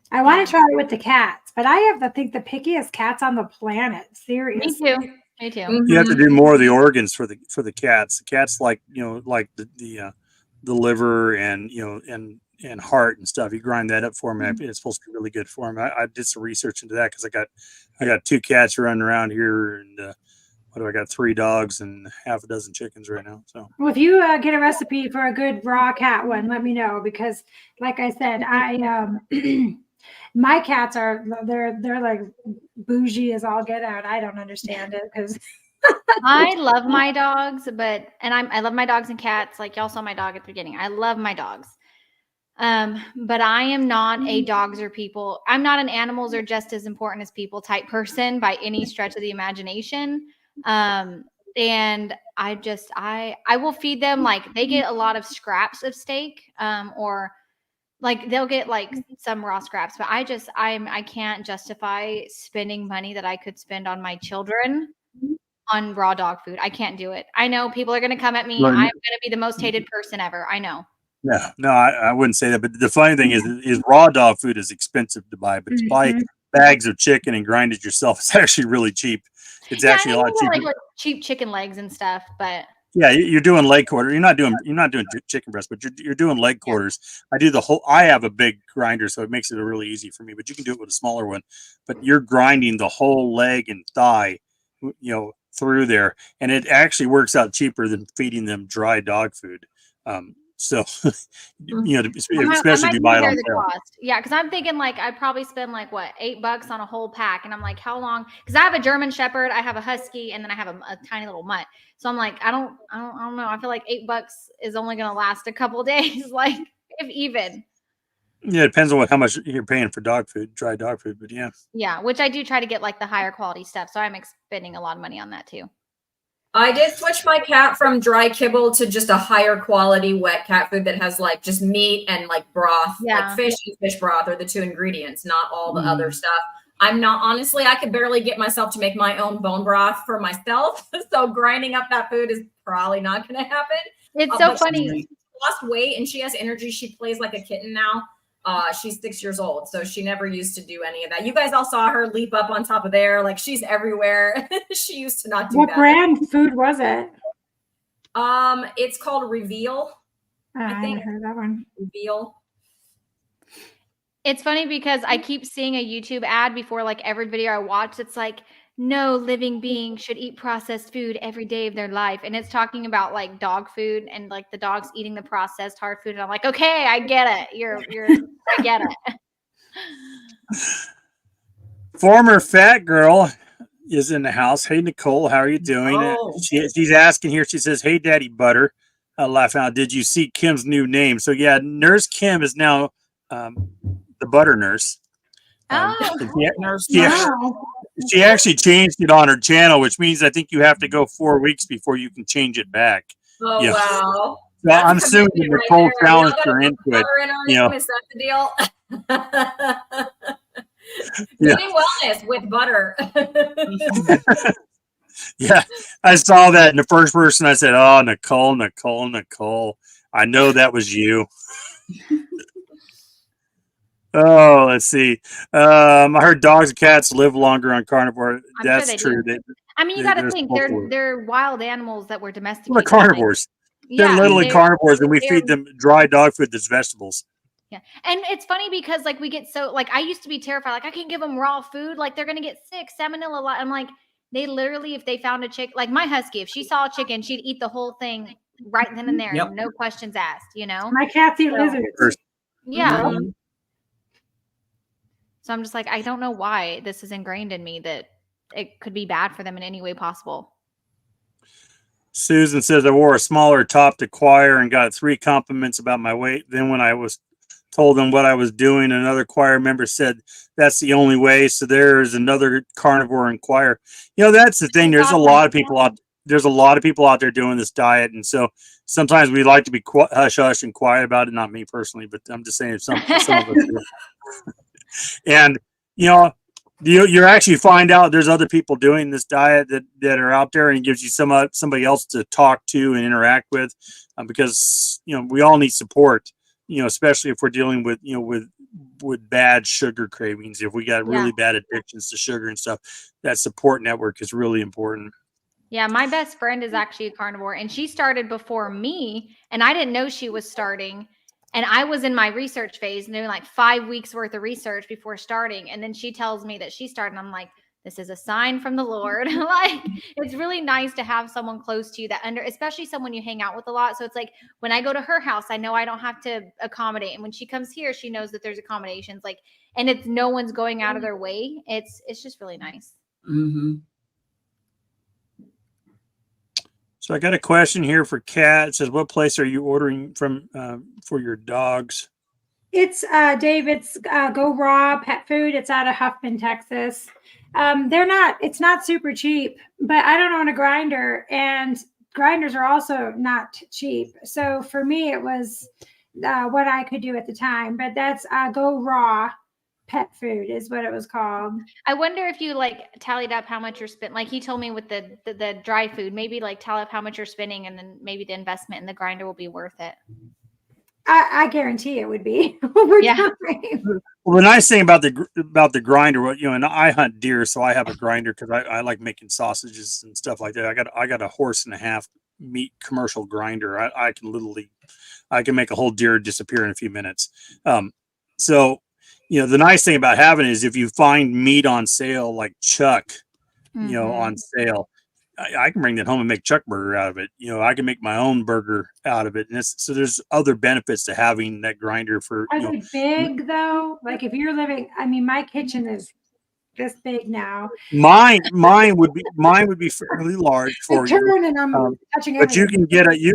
I want to try it with the cats, but I have, I think, the pickiest cats on the planet. Seriously. Me too. Mm-hmm. You have to do more of the organs for the cats. The cats like the liver and and heart and stuff. You grind that up for them. It's supposed to be really good for them. I did some research into that because I got 2 cats running around here, and I got 3 dogs and half a dozen chickens right now. So, well, if you get a recipe for a good raw cat one, let me know, because, like I said, my cats they're like bougie as all get out. I don't understand it because I love my dogs, I love my dogs and cats. Like, y'all saw my dog at the beginning. I love my dogs. But I am not a dogs or people. I'm not an animals are just as important as people type person by any stretch of the imagination. And I will feed them, like, they get a lot of scraps of steak, or like they'll get like some raw scraps, but I can't justify spending money that I could spend on my children on raw dog food. I can't do it. I know people are going to come at me. Right. I'm going to be the most hated person ever. I know. No, I wouldn't say that. But the funny thing is raw dog food is expensive to buy, but to buy bags of chicken and grind it yourself is actually really cheap. It's actually a lot cheaper. Like cheap chicken legs and stuff, but Yeah, you're doing leg quarters. You're not doing chicken breast, but you're doing leg quarters. I do the whole. I have a big grinder, so it makes it really easy for me. But you can do it with a smaller one. But you're grinding the whole leg and thigh, through there, and it actually works out cheaper than feeding them dry dog food. So, especially if you buy it on sale. Yeah, because I'm thinking like I'd probably spend like what, $8 on a whole pack, and I'm like, how long? Because I have a German Shepherd, I have a Husky, and then I have a tiny little mutt. So I'm like, I don't know. I feel like $8 is only going to last a couple of days, like if even. Yeah, it depends on how much you're paying for dog food, dry dog food, but yeah. Yeah, which I do try to get like the higher quality stuff, so I'm spending a lot of money on that too. I did switch my cat from dry kibble to just a higher quality wet cat food that has like just meat and like broth, like fish and fish broth are the two ingredients, not all the other stuff. Honestly, I could barely get myself to make my own bone broth for myself. So grinding up that food is probably not going to happen. It's so funny. She lost weight and she has energy. She plays like a kitten now. She's 6 years old, so she never used to do any of that. You guys all saw her leap up on top of there. Like she's everywhere. She used to not do that. What brand food was it? It's called Reveal. I think I heard that one. Reveal. It's funny because I keep seeing a YouTube ad before like every video I watch. It's like, no living being should eat processed food every day of their life. And it's talking about like dog food and like the dogs eating the processed hard food. And I'm like, okay, I get it. I get it. Former fat girl is in the house. Hey, Nicole, how are you doing? Oh. She's asking here. She says, hey, Daddy Butter. Laughing out. Did you see Kim's new name? So yeah, Nurse Kim is now the butter nurse. She actually changed it on her channel, which means I think you have to go 4 weeks before you can change it back. Oh, yeah. Wow. So I'm assuming Nicole challenged her into it. Is that the deal? Eating wellness with butter. Yeah, I saw that in the first person. I said, oh, Nicole. I know that was you. Oh, let's see. I heard dogs and cats live longer on carnivore. That's true. I mean, you got to think they're wild animals that were domesticated. They're carnivores. They're literally carnivores, and we feed them dry dog food that's vegetables. Yeah, and it's funny because like we get so like I used to be terrified. Like I can't give them raw food. Like they're gonna get sick, salmonella. I'm like, they literally, if they found a chicken, like my husky, if she saw a chicken, she'd eat the whole thing right then and there, no questions asked. My cats eat lizards. Yeah. Mm-hmm. So I'm just like, I don't know why this is ingrained in me that it could be bad for them in any way possible. Susan says I wore a smaller top to choir and got 3 compliments about my weight. Then when I was told them what I was doing, another choir member said that's the only way. So there's another carnivore in choir. That's the thing. There's a lot of people out. There's a lot of people out there doing this diet, and so sometimes we like to be hush hush and quiet about it. Not me personally, but I'm just saying some of us do. And you actually find out there's other people doing this diet that are out there, and it gives you somebody else to talk to and interact with, because we all need support, especially if we're dealing with with bad sugar cravings. If we got really bad addictions to sugar and stuff, that support network is really important. Yeah, my best friend is actually a carnivore, and she started before me, and I didn't know she was starting. And I was in my research phase, doing like 5 weeks worth of research before starting. And then she tells me that she started. And I'm like, this is a sign from the Lord. Like, it's really nice to have someone close to you especially someone you hang out with a lot. So it's like when I go to her house, I know I don't have to accommodate. And when she comes here, she knows that there's accommodations. Like, and it's no one's going out of their way. It's just really nice. Mm-hmm. So I got a question here for Kat. It says, what place are you ordering from for your dogs? It's David's Go Raw Pet Food. It's out of Huffman, Texas. It's not super cheap, but I don't own a grinder, and grinders are also not cheap. So for me, it was what I could do at the time, but that's Go Raw Pet Food is what it was called. I wonder if you like tallied up how much you're spending. Like he told me with the dry food, maybe like tally up how much you're spending, and then maybe the investment in the grinder will be worth it. I guarantee it would be. Well, the nice thing about the grinder, and I hunt deer, so I have a grinder because I like making sausages and stuff like that. I got a horse and a half meat commercial grinder. I can make a whole deer disappear in a few minutes. So, the nice thing about having it is if you find meat on sale, like chuck, on sale, I can bring that home and make chuck burger out of it. I can make my own burger out of it. And so there's other benefits to having that grinder for, Are they big though? Like if you're living, I mean, my kitchen is this big now. mine would be fairly large for you. Turn and I'm touching But you everything.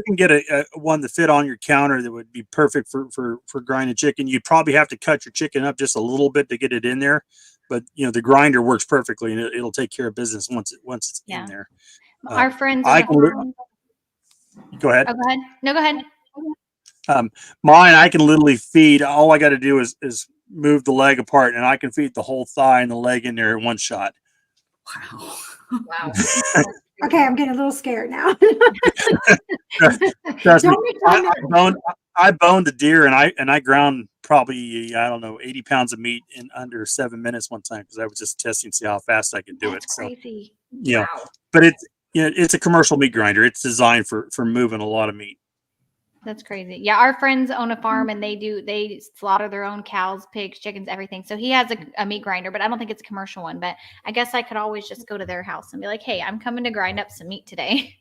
can get a one that fit on your counter that would be perfect for grinding chicken. You'd probably have to cut your chicken up just a little bit to get it in there, but the grinder works perfectly and it'll take care of business once it's in there. Our friends. Go ahead. Oh, go ahead. No, go ahead. Mine, I can literally feed. All I got to do is move the leg apart, and I can feed the whole thigh and the leg in there in one shot. Wow. Wow. Okay, I'm getting a little scared now. Trust me, Don't make I boned a deer and I ground probably 80 pounds of meat in under 7 minutes one time because I was just testing to see how fast I could do That's it. crazy. So but it's a commercial meat grinder. It's designed for moving a lot of meat. That's crazy. Yeah, our friends own a farm and they slaughter their own cows, pigs, chickens, everything. So he has a meat grinder, but I don't think it's a commercial one. But I guess I could always just go to their house and be like, hey, I'm coming to grind up some meat today.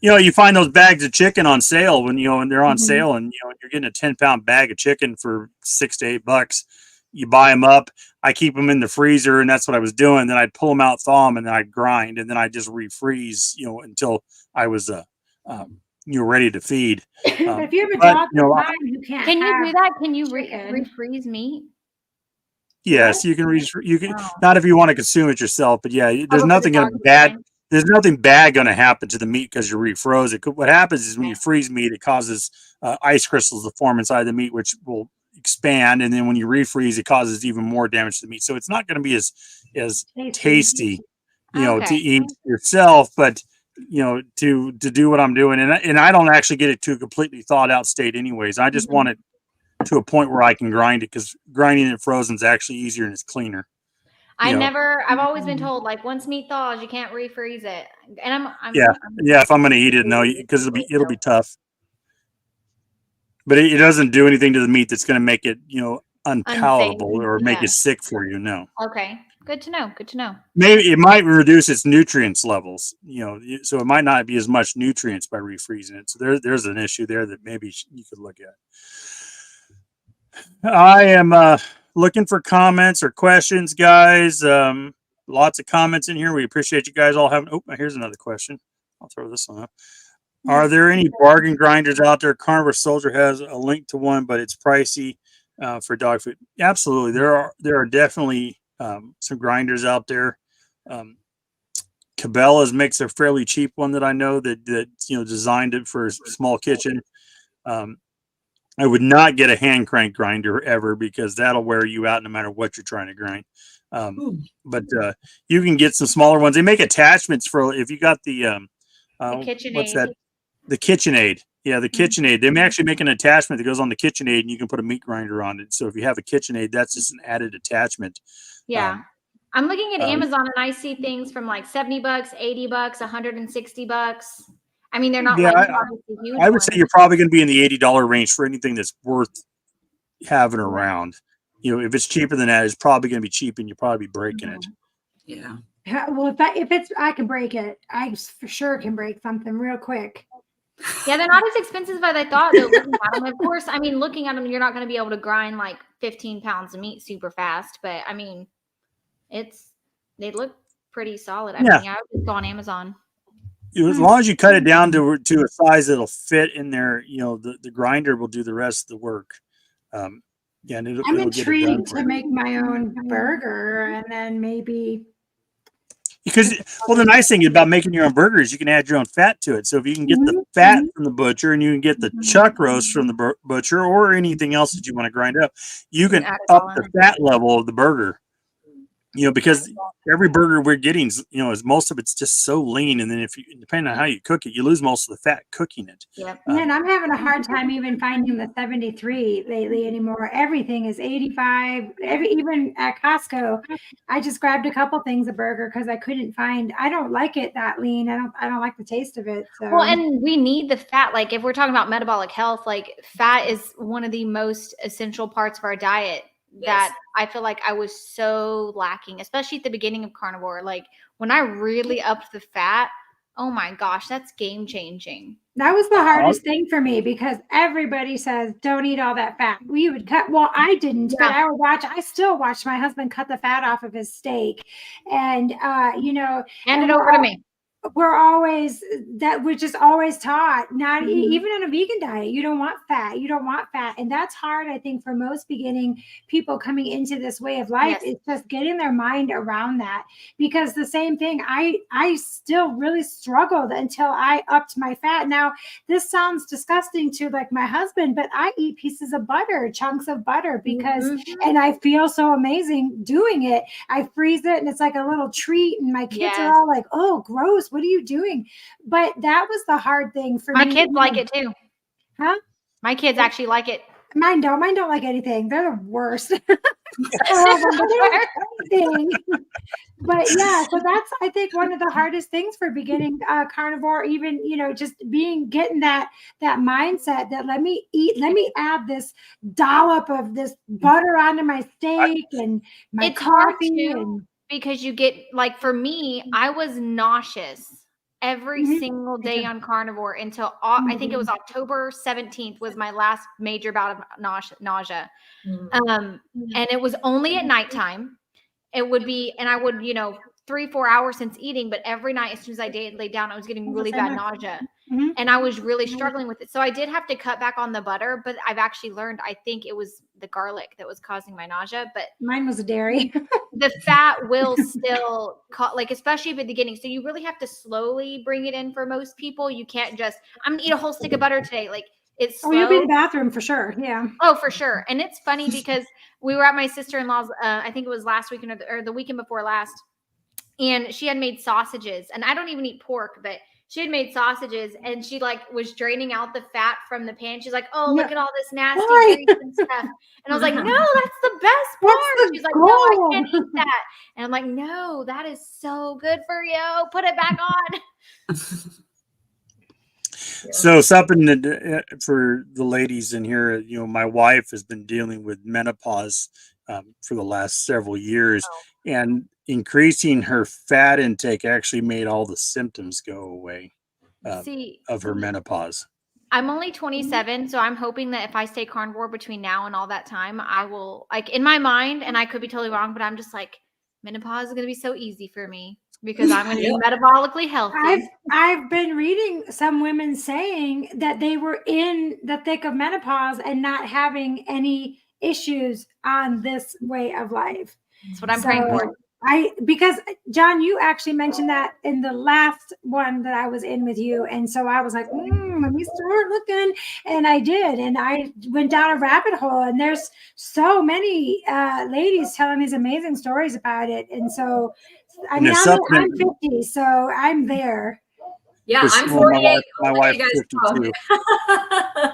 You find those bags of chicken on sale when they're on sale, and you're getting a 10-pound bag of chicken for $6 to $8. You buy them up. I keep them in the freezer, and that's what I was doing. Then I'd pull them out, thaw them, and then I'd grind, and then I just refreeze, until I was ready to feed. But if you have a dog you can't. Can you do that? Can you chicken. refreeze meat? Yes, you can. You can Wow. not if you want to consume it yourself, but yeah, there's for nothing the gonna dog to bad. grind? There's nothing bad going to happen to the meat because you refroze it. What happens is when you freeze meat, it causes ice crystals to form inside the meat, which will expand, and then when you refreeze, it causes even more damage to the meat. So it's not going to be as tasty, to eat yourself, but to do what I'm doing, and I don't actually get it to a completely thawed out state, anyways. I just want it to a point where I can grind it because grinding it frozen is actually easier and it's cleaner. I've always been told like once meat thaws, you can't refreeze it. And I'm if I'm going to eat it, no, because it'll be tough. But it doesn't do anything to the meat that's going to make it, unpalatable or make it sick for you. No. Okay. Good to know. Good to know. Maybe it might reduce its nutrients levels, so it might not be as much nutrients by refreezing it. So there's an issue there that maybe you could look at. I am looking for comments or questions, guys. Lots of comments in here. We appreciate you guys all having. Oh, here's another question. I'll throw this one up. Are there any bargain grinders out there? Carnivore Soldier has a link to one, but it's pricey for dog food. Absolutely, there are definitely some grinders out there. Cabela's makes a fairly cheap one that I know that designed it for a small kitchen. I would not get a hand crank grinder ever because that'll wear you out no matter what you're trying to grind. But you can get some smaller ones. They make attachments for if you got the KitchenAid. what's that? The KitchenAid. Yeah, the KitchenAid. They may actually make an attachment that goes on the KitchenAid, and you can put a meat grinder on it. So if you have a KitchenAid, that's just an added attachment. Yeah. I'm looking at Amazon and I see things from like $70, $80, $160. I mean, they're not huge. I would say you're probably going to be in the $80 range for anything that's worth having around. If it's cheaper than that, it's probably going to be cheap, and you'll probably be breaking it. Yeah. Well, if it's, I can break it. I for sure can break something real quick. Yeah, they're not as expensive as I thought. Though, looking at them. Of course, I mean, looking at them, you're not going to be able to grind like 15 pounds of meat super fast. But I mean, they look pretty solid. I mean, I would just go on Amazon. As long as you cut it down to a size that'll fit in there, the grinder will do the rest of the work. And I'm intrigued to make my own burger, and then maybe. Because, the nice thing about making your own burger is you can add your own fat to it. So if you can get the fat from the butcher and you can get the chuck roast from the butcher or anything else that you want to grind up, you can up the fat level of the burger. because every burger we're getting, is most of it's just so lean. And then depending on how you cook it, you lose most of the fat cooking it. Yep. And I'm having a hard time even finding the 73 lately anymore. Everything is 85. Even at Costco, I just grabbed a couple things of burger because I couldn't find. I don't like it that lean. I don't like the taste of it. So. Well, and we need the fat. Like if we're talking about metabolic health, like fat is one of the most essential parts of our diet. That I feel like I was so lacking, especially at the beginning of carnivore. Like when I really upped the fat, oh my gosh, that's game changing. That was the hardest thing for me because everybody says don't eat all that fat. We would cut. Well, I didn't, but I still watched my husband cut the fat off of his steak, and hand it over to me. We're just always taught not Mm-hmm. even on a vegan diet, you don't want fat. And that's hard, I think, for most beginning people coming into this way of life. Yes. It's just getting their mind around that, because the same thing, I still really struggled until I upped my fat. Now, this sounds disgusting to like my husband, but I eat pieces of butter, chunks of butter, because and I feel so amazing doing it. I freeze it and it's like a little treat, and my kids are all like, oh, gross, what are you doing? But that was the hard thing for me. My kids like it too. Huh? My kids actually like it. Mine don't like anything. They're the worst. But yeah, so that's, I think, one of the hardest things for beginning carnivore, even, just getting that mindset that let me add this dollop of this butter onto my steak and my coffee. Because you get, like, for me, I was nauseous every single day on carnivore until I think it was October 17th was my last major bout of nausea. And it was only at nighttime. It would be, and I would, 3-4 hours since eating, but every night as soon as I laid down, I was getting really bad nausea. And I was really struggling with it. So I did have to cut back on the butter, but I've actually learned, I think it was the garlic that was causing my nausea, but mine was dairy. The fat will still especially at the beginning. So you really have to slowly bring it in for most people. You can't just, I'm going to eat a whole stick of butter today. Like it's slow. Oh, you'll be in the bathroom for sure. Yeah. Oh, for sure. And it's funny because we were at my sister-in-law's, I think it was last weekend or the weekend before last. And she had made sausages, and I don't even eat pork, but she had made sausages, and she was draining out the fat from the pan. She's like, "Oh, look at all this nasty grease and stuff." And I was like, "No, that's the best part." She's like, "No, I can't eat that." And I'm like, "No, that is so good for you. Put it back on." So something that, for the ladies in here, my wife has been dealing with menopause for the last several years, and increasing her fat intake actually made all the symptoms go away of her menopause. I'm only 27, so I'm hoping that if I stay carnivore between now and all that time, I will, in my mind, and I could be totally wrong, but I'm just like, menopause is going to be so easy for me because I'm going to be metabolically healthy. I've been reading some women saying that they were in the thick of menopause and not having any issues on this way of life. That's what I'm praying for. Because John, you actually mentioned that in the last one that I was in with you. And so I was like, let me start looking. And I did. And I went down a rabbit hole, and there's so many ladies telling these amazing stories about it. And so, I mean, I'm 50, so I'm there. Yeah, I'm 48. My wife's 52.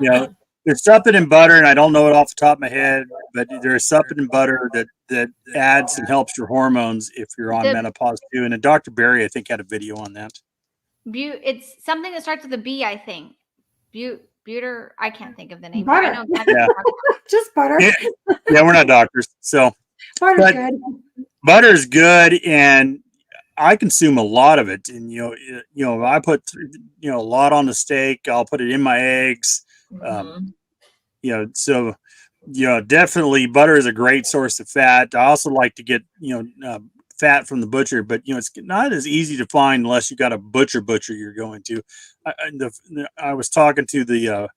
Yeah. There's something in butter, and I don't know it off the top of my head, but there's something in butter that adds and helps your hormones if you're on menopause too. And Dr. Barry, I think, had a video on that. It's something that starts with a B, I think. Butter. I can't think of the name. Butter. I know exactly Just butter. Yeah, we're not doctors, so butter's good. Butter's good, and I consume a lot of it. And I put a lot on the steak. I'll put it in my eggs. So definitely butter is a great source of fat. I also like to get fat from the butcher, but it's not as easy to find unless you got a butcher you're going to. I was talking to the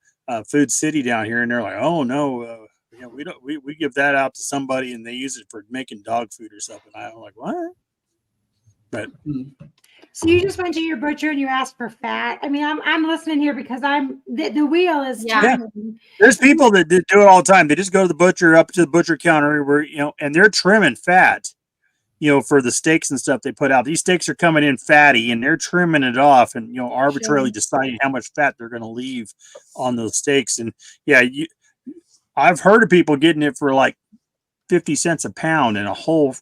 Food City down here, and they're like, "Oh no, we give that out to somebody, and they use it for making dog food or something." I'm like, "What?" But so you just went to your butcher and you asked for fat. I mean, I'm listening here because the wheel is turning. Yeah. There's people that do it all the time. They just go to the butcher, up to the butcher counter where and they're trimming fat, for the steaks and stuff they put out. These steaks are coming in fatty, and they're trimming it off, and arbitrarily deciding how much fat they're going to leave on those steaks. And yeah, I've heard of people getting it for like 50 cents a pound and a whole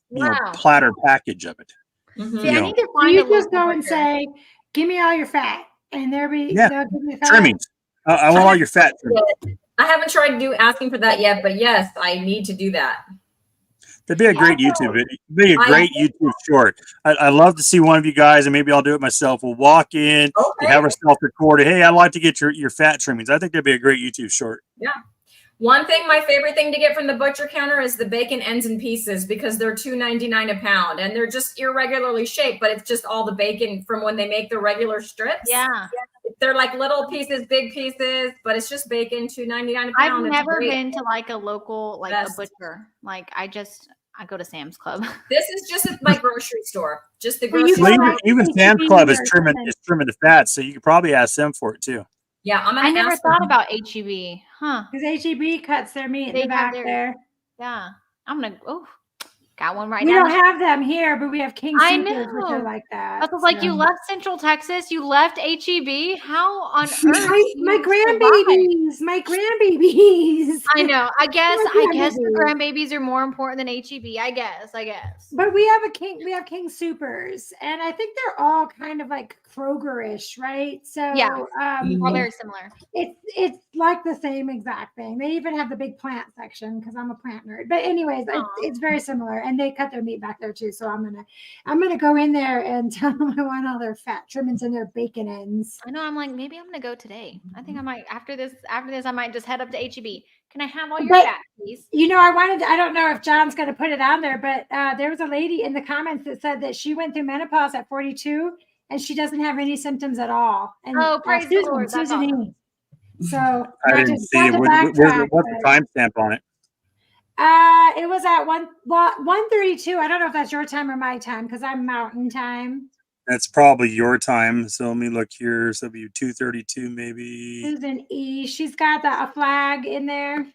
platter package of it. Mhm. See, I need to find You a just local go and butcher. say, "Give me all your fat," and they'll give you fat. Trimmings. I want all your fat trimmings. I haven't tried asking for that yet, but yes, I need to do that. That'd be a great YouTube video. It'd be a great YouTube short. I'd love to see one of you guys, and maybe I'll do it myself. We'll walk in, we'll have ourselves recorded. Hey, I'd like to get your fat trimmings. I think that'd be a great YouTube short. Yeah. One thing, my favorite thing to get from the butcher counter is the bacon ends and pieces, because they're $2.99 a pound, and they're just irregularly shaped, but it's just all the bacon from when they make the regular strips. Yeah. They're like little pieces, big pieces, but it's just bacon, $2.99 a pound. I've It's never great. been to like a local, like Best. a butcher. Like I go to Sam's Club. This is just at my grocery store. Just the Well, you grocery Well, store. even Sam's Club is trimming the fat, so you could probably ask them for it too. Yeah, I'm gonna I never ask thought them. about HEB. Huh. Because HEB cuts their meat in They the have back their- there. Yeah. I'm gonna got one right We now. don't have them here, but we have King I Supers, which are know. like that. I was like, so. you left Central Texas, you left HEB. How on earth? My grandbabies, my grandbabies. I know. I guess My the grandbabies are more important than HEB. I guess. But we have King Supers, and I think they're all kind of like Kroger-ish, right? So Yeah. All very similar. it's like the same exact thing. They even have the big plant section because I'm a plant nerd. But anyways, it's very similar, and they cut their meat back there too. So I'm gonna go in there and tell them I want all their fat trimmings and their bacon ends. I know. I'm like, maybe I'm gonna go today. I think I might after this. I might just head up to HEB. Can I have all your fat, please? I don't know if John's going to put it on there, but there was a lady in the comments that said that she went through menopause at 42 and she doesn't have any symptoms at all. And praise the Lord. That's Susan awesome. E. So I didn't see it. What's the timestamp on it? It was at 1:32. I don't know if that's your time or my time because I'm Mountain Time. That's probably your time. So let me look here. So it'll be 2:32 maybe. Susan E. She's got a flag in there.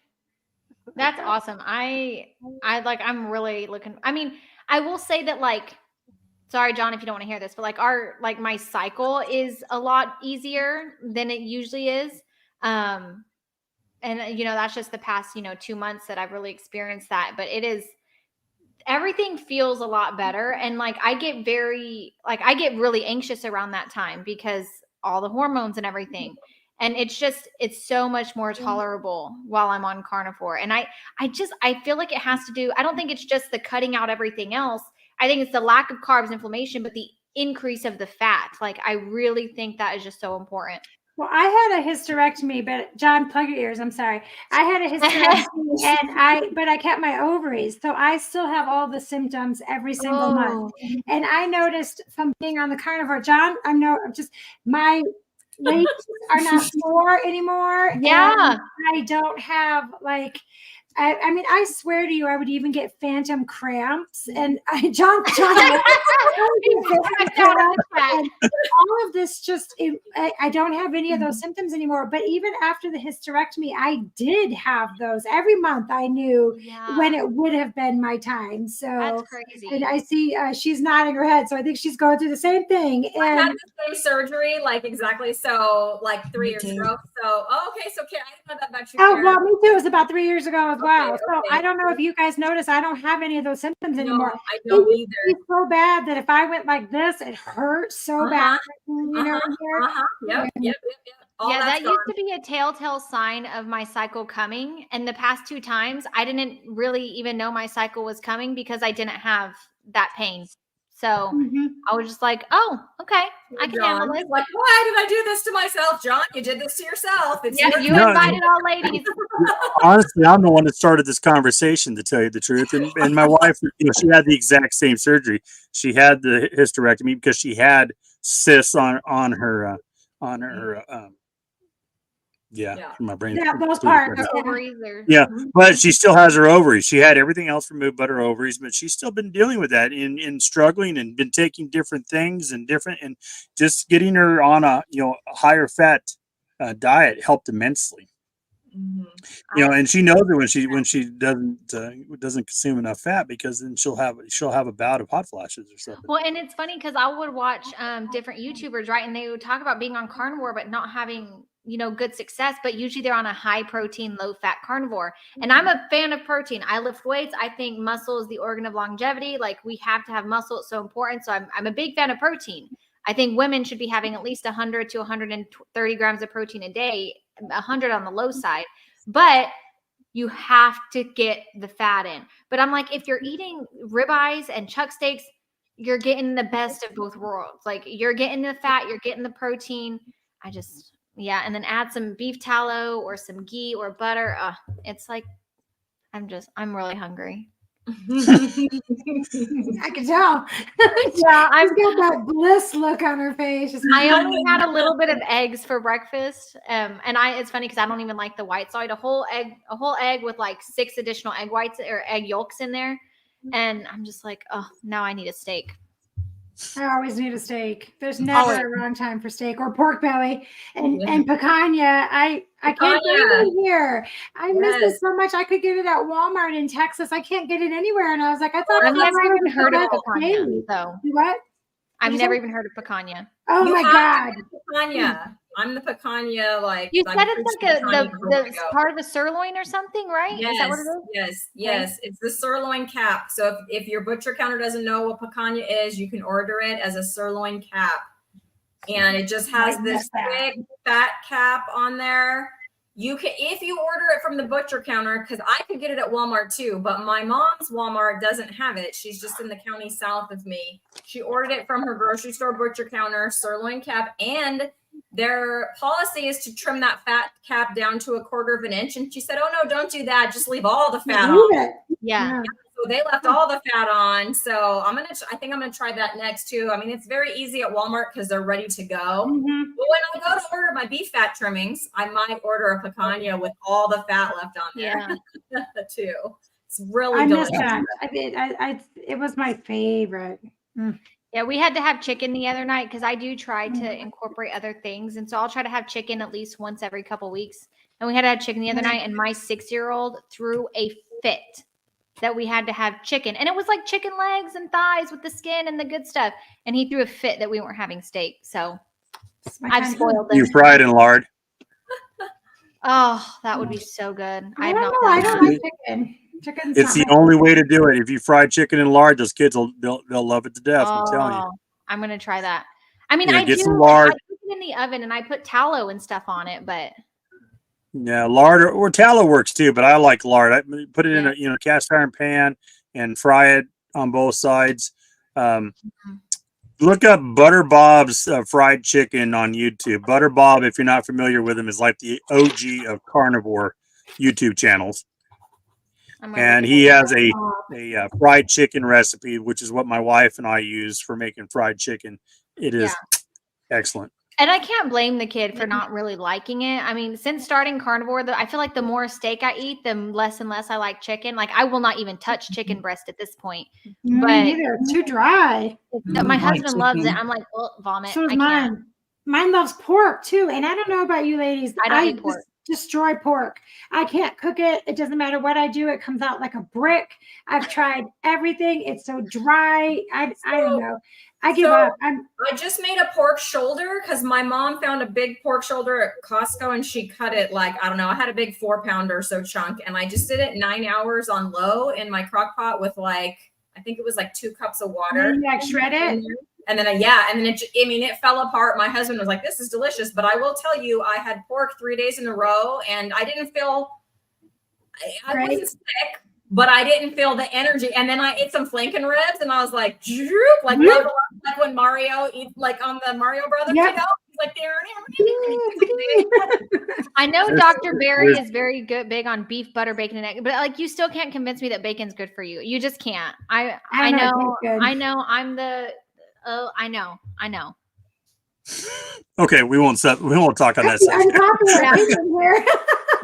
That's awesome. I'm really looking. I mean, I will say that sorry, John, if you don't want to hear this, but my cycle is a lot easier than it usually is. And that's just the past, 2 months that I've really experienced that, but everything feels a lot better. And I get really anxious around that time because all the hormones and everything. And it's so much more tolerable while I'm on carnivore. And I feel like it has to do, I don't think it's just the cutting out everything else. I think it's the lack of carbs, inflammation, but the increase of the fat. I really think that is just so important. Well, I had a hysterectomy, but John, plug your ears. I'm sorry. I had a hysterectomy but I kept my ovaries. So I still have all the symptoms every single month. And I noticed from being on the carnivore, John, my legs are not sore anymore. Yeah. I don't have I mean, I swear to you, I would even get phantom cramps. And John all of this I don't have any of those symptoms anymore. But even after the hysterectomy, I did have those. Every month I knew when it would have been my time. So that's crazy. And I see she's nodding her head. So I think she's going through the same thing. And I had the same surgery, exactly. So 3 years ago. So, okay. So, Carrie, I didn't know that about you. Oh, well, me too. It was about 3 years ago as well. So okay. I don't know if you guys noticed, I don't have any of those symptoms anymore. I don't either. It's so bad that if I went like this, it hurts so bad. Yep. Yeah, that used to be a telltale sign of my cycle coming. And the past 2 times, I didn't really even know my cycle was coming because I didn't have that pain. So I was just like, oh, okay, I can handle it. Why did I do this to myself, John? You did this to yourself. You invited all ladies. Honestly, I'm the one that started this conversation, to tell you the truth. And my wife, she had the exact same surgery. She had the hysterectomy because she had cysts on her my brain. Yeah, those parts. Yeah, but she still has her ovaries. She had everything else removed but her ovaries, but she's still been dealing with that and struggling and been taking different things and just getting her on a higher fat diet helped immensely. You know, and she knows it when she doesn't consume enough fat, because then she'll have a bout of hot flashes or something. Well, and it's funny because I would watch different YouTubers, right? And they would talk about being on carnivore, but not having, you know, good success. But usually they're on a high protein, low fat carnivore. And I'm a fan of protein. I lift weights. I think muscle is the organ of longevity. Like, we have to have muscle. It's so important. So I'm a big fan of protein. I think women should be having at least 100 to 130 grams of protein a day, 100 on the low side. But you have to get the fat in. But I'm like, if you're eating ribeyes and chuck steaks, you're getting the best of both worlds. Like, you're getting the fat, you're getting the protein. And then add some beef tallow or some ghee or butter. It's like, I'm really hungry. I can tell. Yeah, I've got that bliss look on her face. I only had a little bit of eggs for breakfast. It's funny because I don't even like the white. So I had a whole egg with like 6 additional egg whites or egg yolks in there. And I'm just like, oh, now I need a steak. I always need a steak. There's never a wrong time for steak or pork belly and picanha. I can't get it here. I miss it so much. I could get it at Walmart in Texas. I can't get it anywhere. And I was like, I thought I've never even heard of picanha. So what? I've never even heard of picanha. Oh my God. Picanha. I'm the picanha, like you said it's like the part of the sirloin or something, right? Yes, is that what it is? Yes. It's the sirloin cap. So if your butcher counter doesn't know what picanha is, you can order it as a sirloin cap, and it just has this big fat cap on there. You can, if you order it from the butcher counter, because I could get it at Walmart too, but my mom's Walmart doesn't have it. She's just in the county south of me. She ordered it from her grocery store butcher counter, sirloin cap, and their policy is to trim that fat cap down to 1/4 of an inch. And she said, oh no, don't do that. Just leave all the fat on. Yeah. So they left all the fat on. So I think I'm going to try that next too. I mean, it's very easy at Walmart because they're ready to go. Mm-hmm. But when I go to order my beef fat trimmings, I might order a picanha with all the fat left on there too. It's really delicious. That. It was my favorite. Yeah, we had to have chicken the other night because I do try to incorporate other things. And so I'll try to have chicken at least once every couple weeks. And we had to have chicken the other night, and my 6-year-old threw a fit that we had to have chicken. And it was like chicken legs and thighs with the skin and the good stuff. And he threw a fit that we weren't having steak. So I've spoiled them. You fried in lard. Oh, that would be so good. I don't know. I don't like chicken. It's the only way to do it. If you fry chicken in lard, those kids they'll love it to death. I'm telling you. I'm gonna try that. I mean, I get some lard. I put it in the oven and I put tallow and stuff on it, but yeah, lard or tallow works too. But I like lard. I put it in a cast iron pan and fry it on both sides. Look up Butter Bob's fried chicken on YouTube. Butter Bob, if you're not familiar with him, is like the OG of carnivore YouTube channels. And he has a fried chicken recipe, which is what my wife and I use for making fried chicken. It is excellent. And I can't blame the kid for not really liking it. I mean, since starting carnivore, I feel like the more steak I eat, the less and less I like chicken. Like, I will not even touch chicken breast at this point. But it's too dry. My husband loves it. I'm like, well, vomit. So is mine. Mine loves pork too. And I don't know about you ladies. I don't eat pork. Destroy pork. I can't cook it. It doesn't matter what I do. It comes out like a brick. I've tried everything. It's so dry. I don't know. I give up. I just made a pork shoulder because my mom found a big pork shoulder at Costco and she cut it like, I don't know, I had a big 4-pounder or so chunk, and I just did it 9 hours on low in my crock pot with like, I think it was like 2 cups of water. Like shred it. And then it fell apart. My husband was like, this is delicious. But I will tell you, I had pork 3 days in a row and I didn't feel, I wasn't sick, but I didn't feel the energy. And then I ate some flanken ribs and I was like, droop, like when Mario eats, like on the Mario Brothers, you know? He's like, I know Dr. Barry is very big on beef, butter, bacon, and egg, but like, you still can't convince me that bacon's good for you. You just can't. I know. I know. Okay, we won't talk on that subject.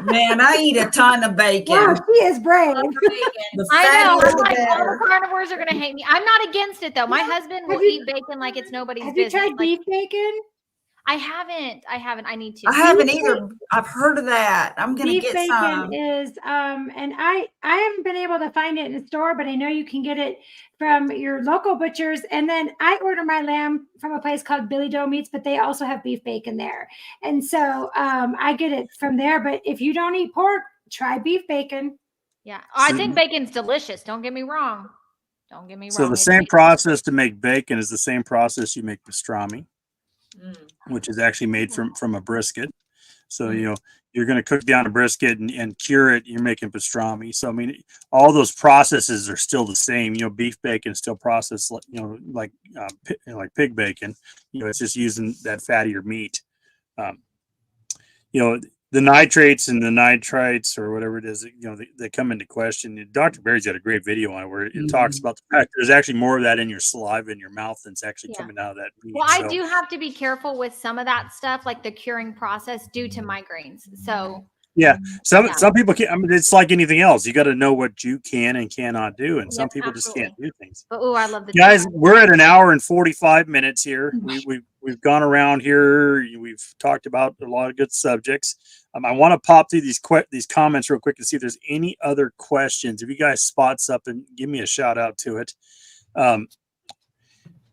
Man, I eat a ton of bacon. Wow, she is brave. I know. I'm like, all the carnivores are going to hate me. I'm not against it though. My husband will eat bacon like it's nobody's business. Have you tried beef bacon? I haven't. I need to. I haven't either. I've heard of that. I'm gonna Beef get bacon some. is and I haven't been able to find it in the store, but I know you can get it from your local butchers. And then I order my lamb from a place called Billy Doe Meats, but they also have beef bacon there. And so I get it from there. But if you don't eat pork, try beef bacon. Yeah. I think bacon's delicious. Don't get me wrong. Don't get me So wrong. the It's same bacon. process to make bacon is the same process you make pastrami, Mm. which is actually made from a brisket. So, you know, you're going to cook down a brisket and cure it. You're making pastrami. So, I mean, all those processes are still the same. You know, beef bacon is still processed, like pig bacon. You know, it's just using that fattier meat. You know, the nitrates and the nitrites or whatever it is, you know, they come into question. Dr. Berry's got a great video on it where it talks about the fact there's actually more of that in your saliva in your mouth than's actually coming out of that meat. Well, I do have to be careful with some of that stuff, like the curing process due to migraines. So yeah, some people can't. I mean, it's like anything else. You got to know what you can and cannot do, and some people just can't do things. But I love the guys. We're at an hour and 45 minutes here. We've gone around here. We've talked about a lot of good subjects. I want to pop through these comments real quick and see if there's any other questions. If you guys spot something, give me a shout out to it. I'm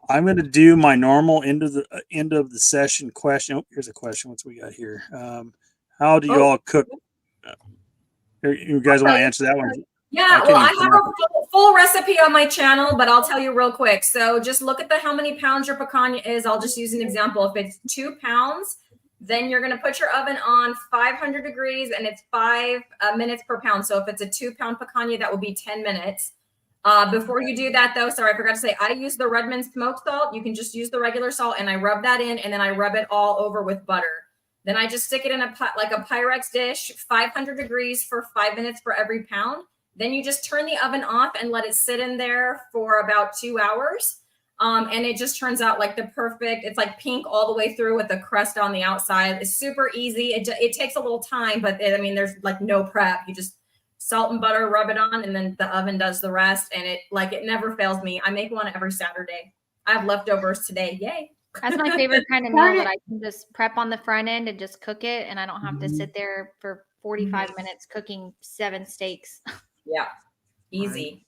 going to do my normal end of the session question. Oh, here's a question. What's we got here? How do you all cook? You guys want to answer that one? Yeah, well, I have a full recipe on my channel, but I'll tell you real quick. So just look at how many pounds your picanha is. I'll just use an example. If it's 2 pounds, then you're going to put your oven on 500 degrees and it's 5 minutes per pound. So if it's a 2-pound picanha, that will be 10 minutes. Before you do that, though, sorry, I forgot to say, I use the Redmond smoked salt. You can just use the regular salt, and I rub that in, and then I rub it all over with butter. Then I just stick it in a Pyrex dish, 500 degrees for 5 minutes for every pound. Then you just turn the oven off and let it sit in there for about 2 hours. And it just turns out like the perfect, it's like pink all the way through with the crust on the outside. It's super easy. It takes a little time, but there's like no prep. You just salt and butter, rub it on, and then the oven does the rest. And it never fails me. I make one every Saturday. I have leftovers today. Yay. That's my favorite kind of meal that I can just prep on the front end and just cook it. And I don't have to sit there for 45 minutes cooking 7 steaks. Yeah. Easy.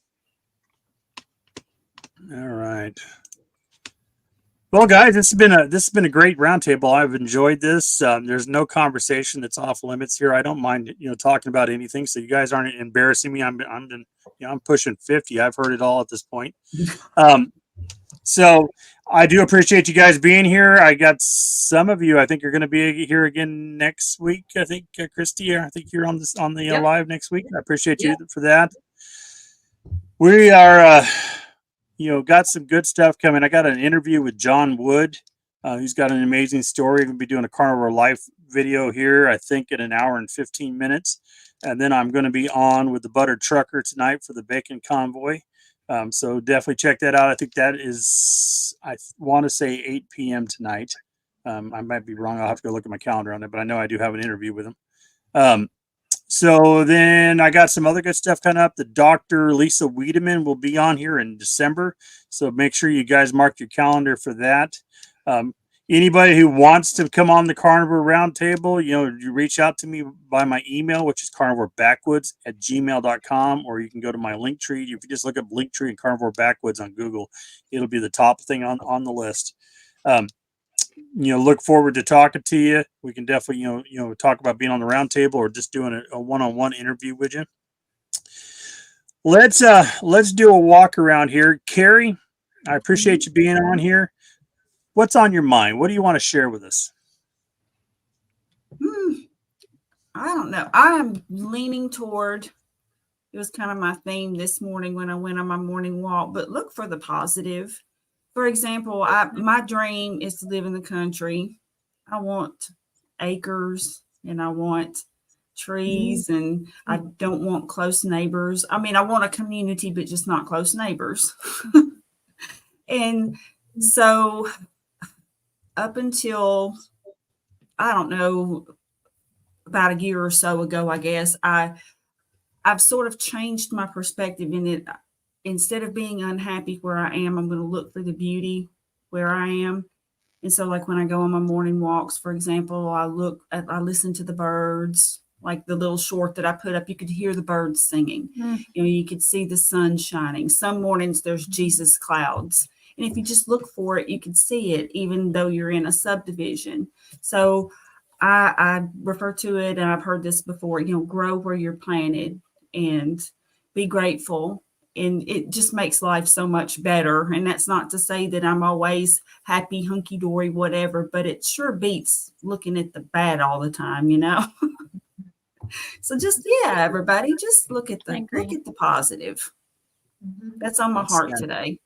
All right. Well, guys, this has been a great roundtable. I've enjoyed this. There's no conversation that's off limits here. I don't mind, talking about anything. So you guys aren't embarrassing me. I'm pushing 50. I've heard it all at this point. So I do appreciate you guys being here. I got some of you. I think you're going to be here again next week. I think Cristie, I think you're on the live next week. I appreciate you for that. We are. Got some good stuff coming. I got an interview with John Wood. He's got an amazing story. We'll be doing a Carnivore Life video here, I think, in an hour and 15 minutes. And then I'm going to be on with the Butter Trucker tonight for the Bacon Convoy. So definitely check that out. I think that is, I want to say 8 p.m. tonight. I might be wrong. I'll have to go look at my calendar on it, but I know I do have an interview with him. So then I got some other good stuff coming up. The Dr. Lisa Wiedemann will be on here in December. So make sure you guys mark your calendar for that. Anybody who wants to come on the Carnivore Roundtable, you reach out to me by my email, which is carnivorebackwoods@gmail.com, or you can go to my Linktree. If you just look up Linktree and Carnivore Backwoods on Google, it'll be the top thing on the list. Look forward to talking to you. We can definitely, talk about being on the roundtable or just doing a one-on-one interview with you. Let's do a walk around here. Carrie, I appreciate you being on here. What's on your mind? What do you want to share with us? I don't know. I'm leaning toward, it was kind of my theme this morning when I went on my morning walk, but look for the positive. For example, my dream is to live in the country. I want acres and I want trees and I don't want close neighbors. I mean, I want a community, but just not close neighbors. And so up until, I don't know, about a year or so ago, I guess, I've sort of changed my perspective in it. Instead of being unhappy where I am, I'm going to look for the beauty where I am. And so like when I go on my morning walks, for example, I listen to the birds, like the little short that I put up, you could hear the birds singing. You know, you could see the sun shining. Some mornings there's Jesus clouds. And if you just look for it, you can see it, even though you're in a subdivision. So I refer to it, and I've heard this before, you know, grow where you're planted and be grateful. And it just makes life so much better. And that's not to say that I'm always happy, hunky-dory, whatever, but it sure beats looking at the bad all the time, you know? So just, yeah, everybody, just look at the positive. That's on my heart today.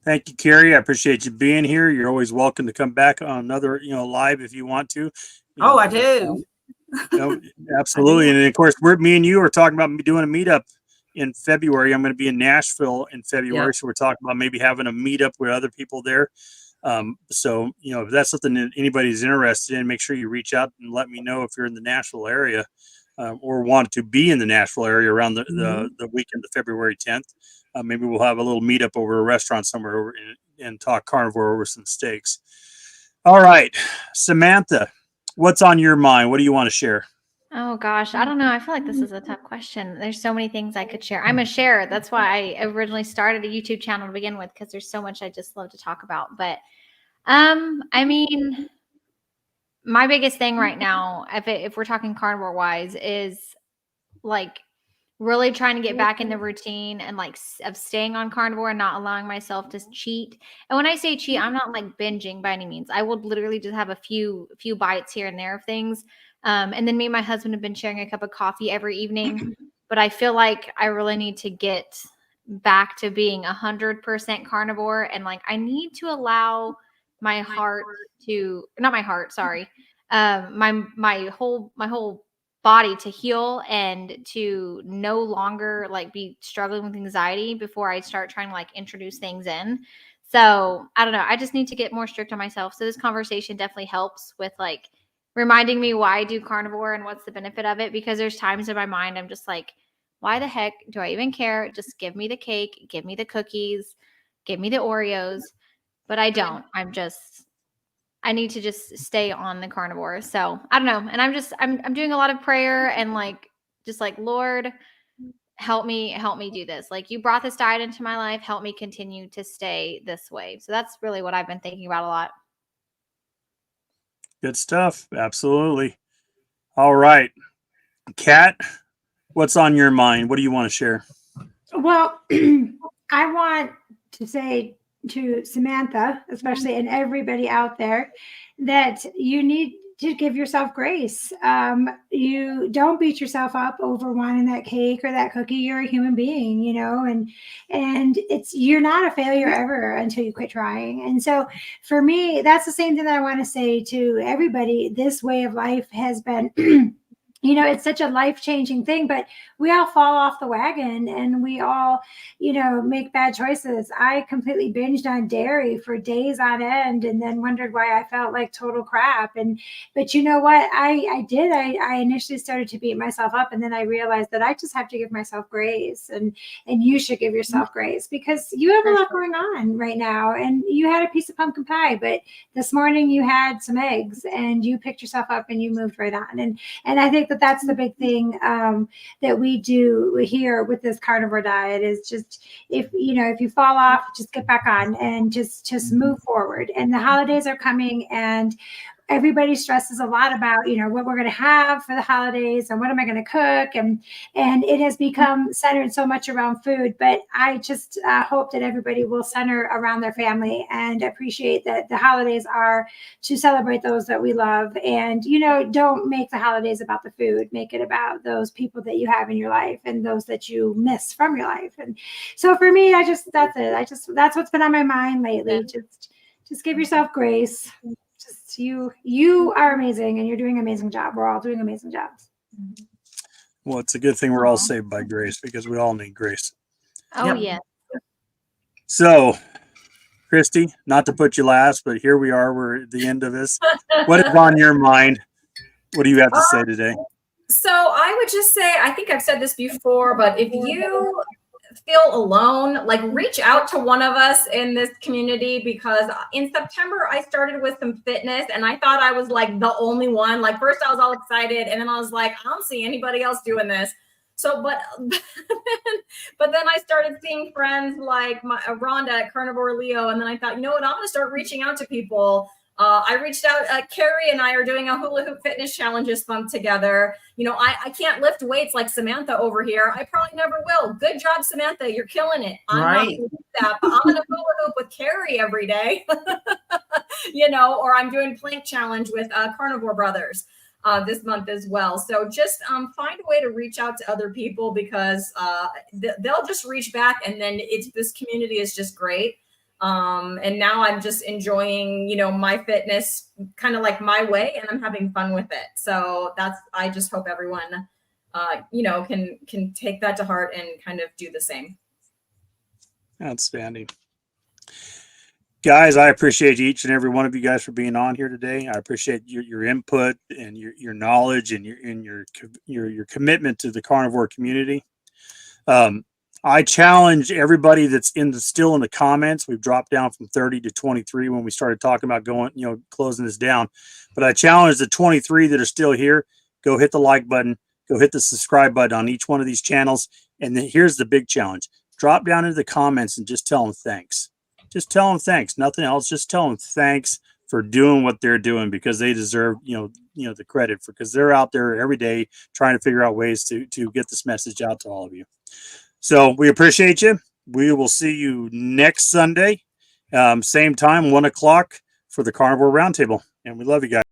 Thank you, Carrie. I appreciate you being here. You're always welcome to come back on another, live if you want to. I do. Absolutely. And of course, me and you are talking about doing a meetup in February. I'm going to be in Nashville in February. So we're talking about maybe having a meetup with other people there. So, if that's something that anybody's interested in, make sure you reach out and let me know if you're in the Nashville area or want to be in the Nashville area around the weekend of February 10th. Maybe we'll have a little meetup over a restaurant somewhere and talk carnivore over some steaks. All right, Samantha, what's on your mind? What do you want to share? Oh gosh, I don't know. I feel like this is a tough question. There's so many things I could share. I'm a sharer. That's why I originally started a YouTube channel to begin with, because there's so much I just love to talk about. But I mean, my biggest thing right now, if we're talking carnivore wise, is like really trying to get back in the routine and like of staying on carnivore and not allowing myself to cheat. And when I say cheat, I'm not like binging by any means. I will literally just have a few bites here and there of things. And then me and my husband have been sharing a cup of coffee every evening. But I feel like I really need to get back to being 100% carnivore. And like, I need to allow my heart to, not my heart, sorry. My whole body to heal and to no longer like be struggling with anxiety before I start trying to like introduce things in. So I don't know. I just need to get more strict on myself. So this conversation definitely helps with like reminding me why I do carnivore and what's the benefit of it. Because there's times in my mind I'm just like, why the heck do I even care? Just give me the cake, give me the cookies, give me the Oreos. But I don't. I need to just stay on the carnivore. So I don't know. And I'm doing a lot of prayer and like, just like, Lord, help me do this. Like, you brought this diet into my life. Help me continue to stay this way. So that's really what I've been thinking about a lot. Good stuff. Absolutely. All right. Kat, what's on your mind? What do you want to share? Well, I want to say to Samantha, especially, and everybody out there, that you need to give yourself grace. You don't beat yourself up over wanting that cake or that cookie. You're a human being, and you're not a failure ever until you quit trying. And so for me, that's the same thing that I want to say to everybody. This way of life has been it's such a life-changing thing, but we all fall off the wagon and we all, make bad choices. I completely binged on dairy for days on end and then wondered why I felt like total crap. But you know what? I did. I initially started to beat myself up, and then I realized that I just have to give myself grace, and you should give yourself grace because you have a lot going on right now. And you had a piece of pumpkin pie, but this morning you had some eggs and you picked yourself up and you moved right on. And I think that's the big thing that we do here with this carnivore diet is just if you fall off, just get back on and just move forward. And the holidays are coming, and everybody stresses a lot about, what we're going to have for the holidays and what am I going to cook. And it has become centered so much around food, but I just hope that everybody will center around their family and appreciate that the holidays are to celebrate those that we love. And, don't make the holidays about the food, make it about those people that you have in your life and those that you miss from your life. And so for me, that's it. That's what's been on my mind lately. Just give yourself grace. Just you are amazing and you're doing an amazing job. We're all doing amazing jobs. Well, it's a good thing we're all saved by grace because we all need grace. Oh, yeah. So, Cristie, not to put you last, but here we are. We're at the end of this. What is on your mind? What do you have to say today? So I would just say, I think I've said this before, but if you feel alone, like reach out to one of us in this community, because in September I started with some fitness and I thought I was like the only one. Like first I was all excited and then I was like, I don't see anybody else doing this. So, but then I started seeing friends like Rhonda at Carnivore Leo. And then I thought, you know what, I'm going to start reaching out to people. I reached out, Carrie and I are doing a hula hoop fitness challenges month together. You know, I can't lift weights like Samantha over here. I probably never will. Good job, Samantha. You're killing it. I'm not going to do that, but I'm going to hula hoop with Carrie every day, you know, or I'm doing plank challenge with Carnivore Brothers this month as well. So just find a way to reach out to other people, because they'll just reach back, and then this community is just great. And now I'm just enjoying, you know, my fitness kind of like my way, and I'm having fun with it. So I just hope everyone, you know, can take that to heart and kind of do the same. Outstanding. Guys, I appreciate each and every one of you guys for being on here today. I appreciate your input and your knowledge and your commitment to the carnivore community. I challenge everybody that's still in the comments. We've dropped down from 30 to 23 when we started talking about closing this down. But I challenge the 23 that are still here, go hit the like button, go hit the subscribe button on each one of these channels. And then here's the big challenge. Drop down into the comments and just tell them thanks. Just tell them thanks, nothing else. Just tell them thanks for doing what they're doing, because they deserve, the credit because they're out there every day trying to figure out ways to get this message out to all of you. So we appreciate you. We will see you next Sunday, same time, 1 o'clock for the Carnivore Roundtable. And we love you guys.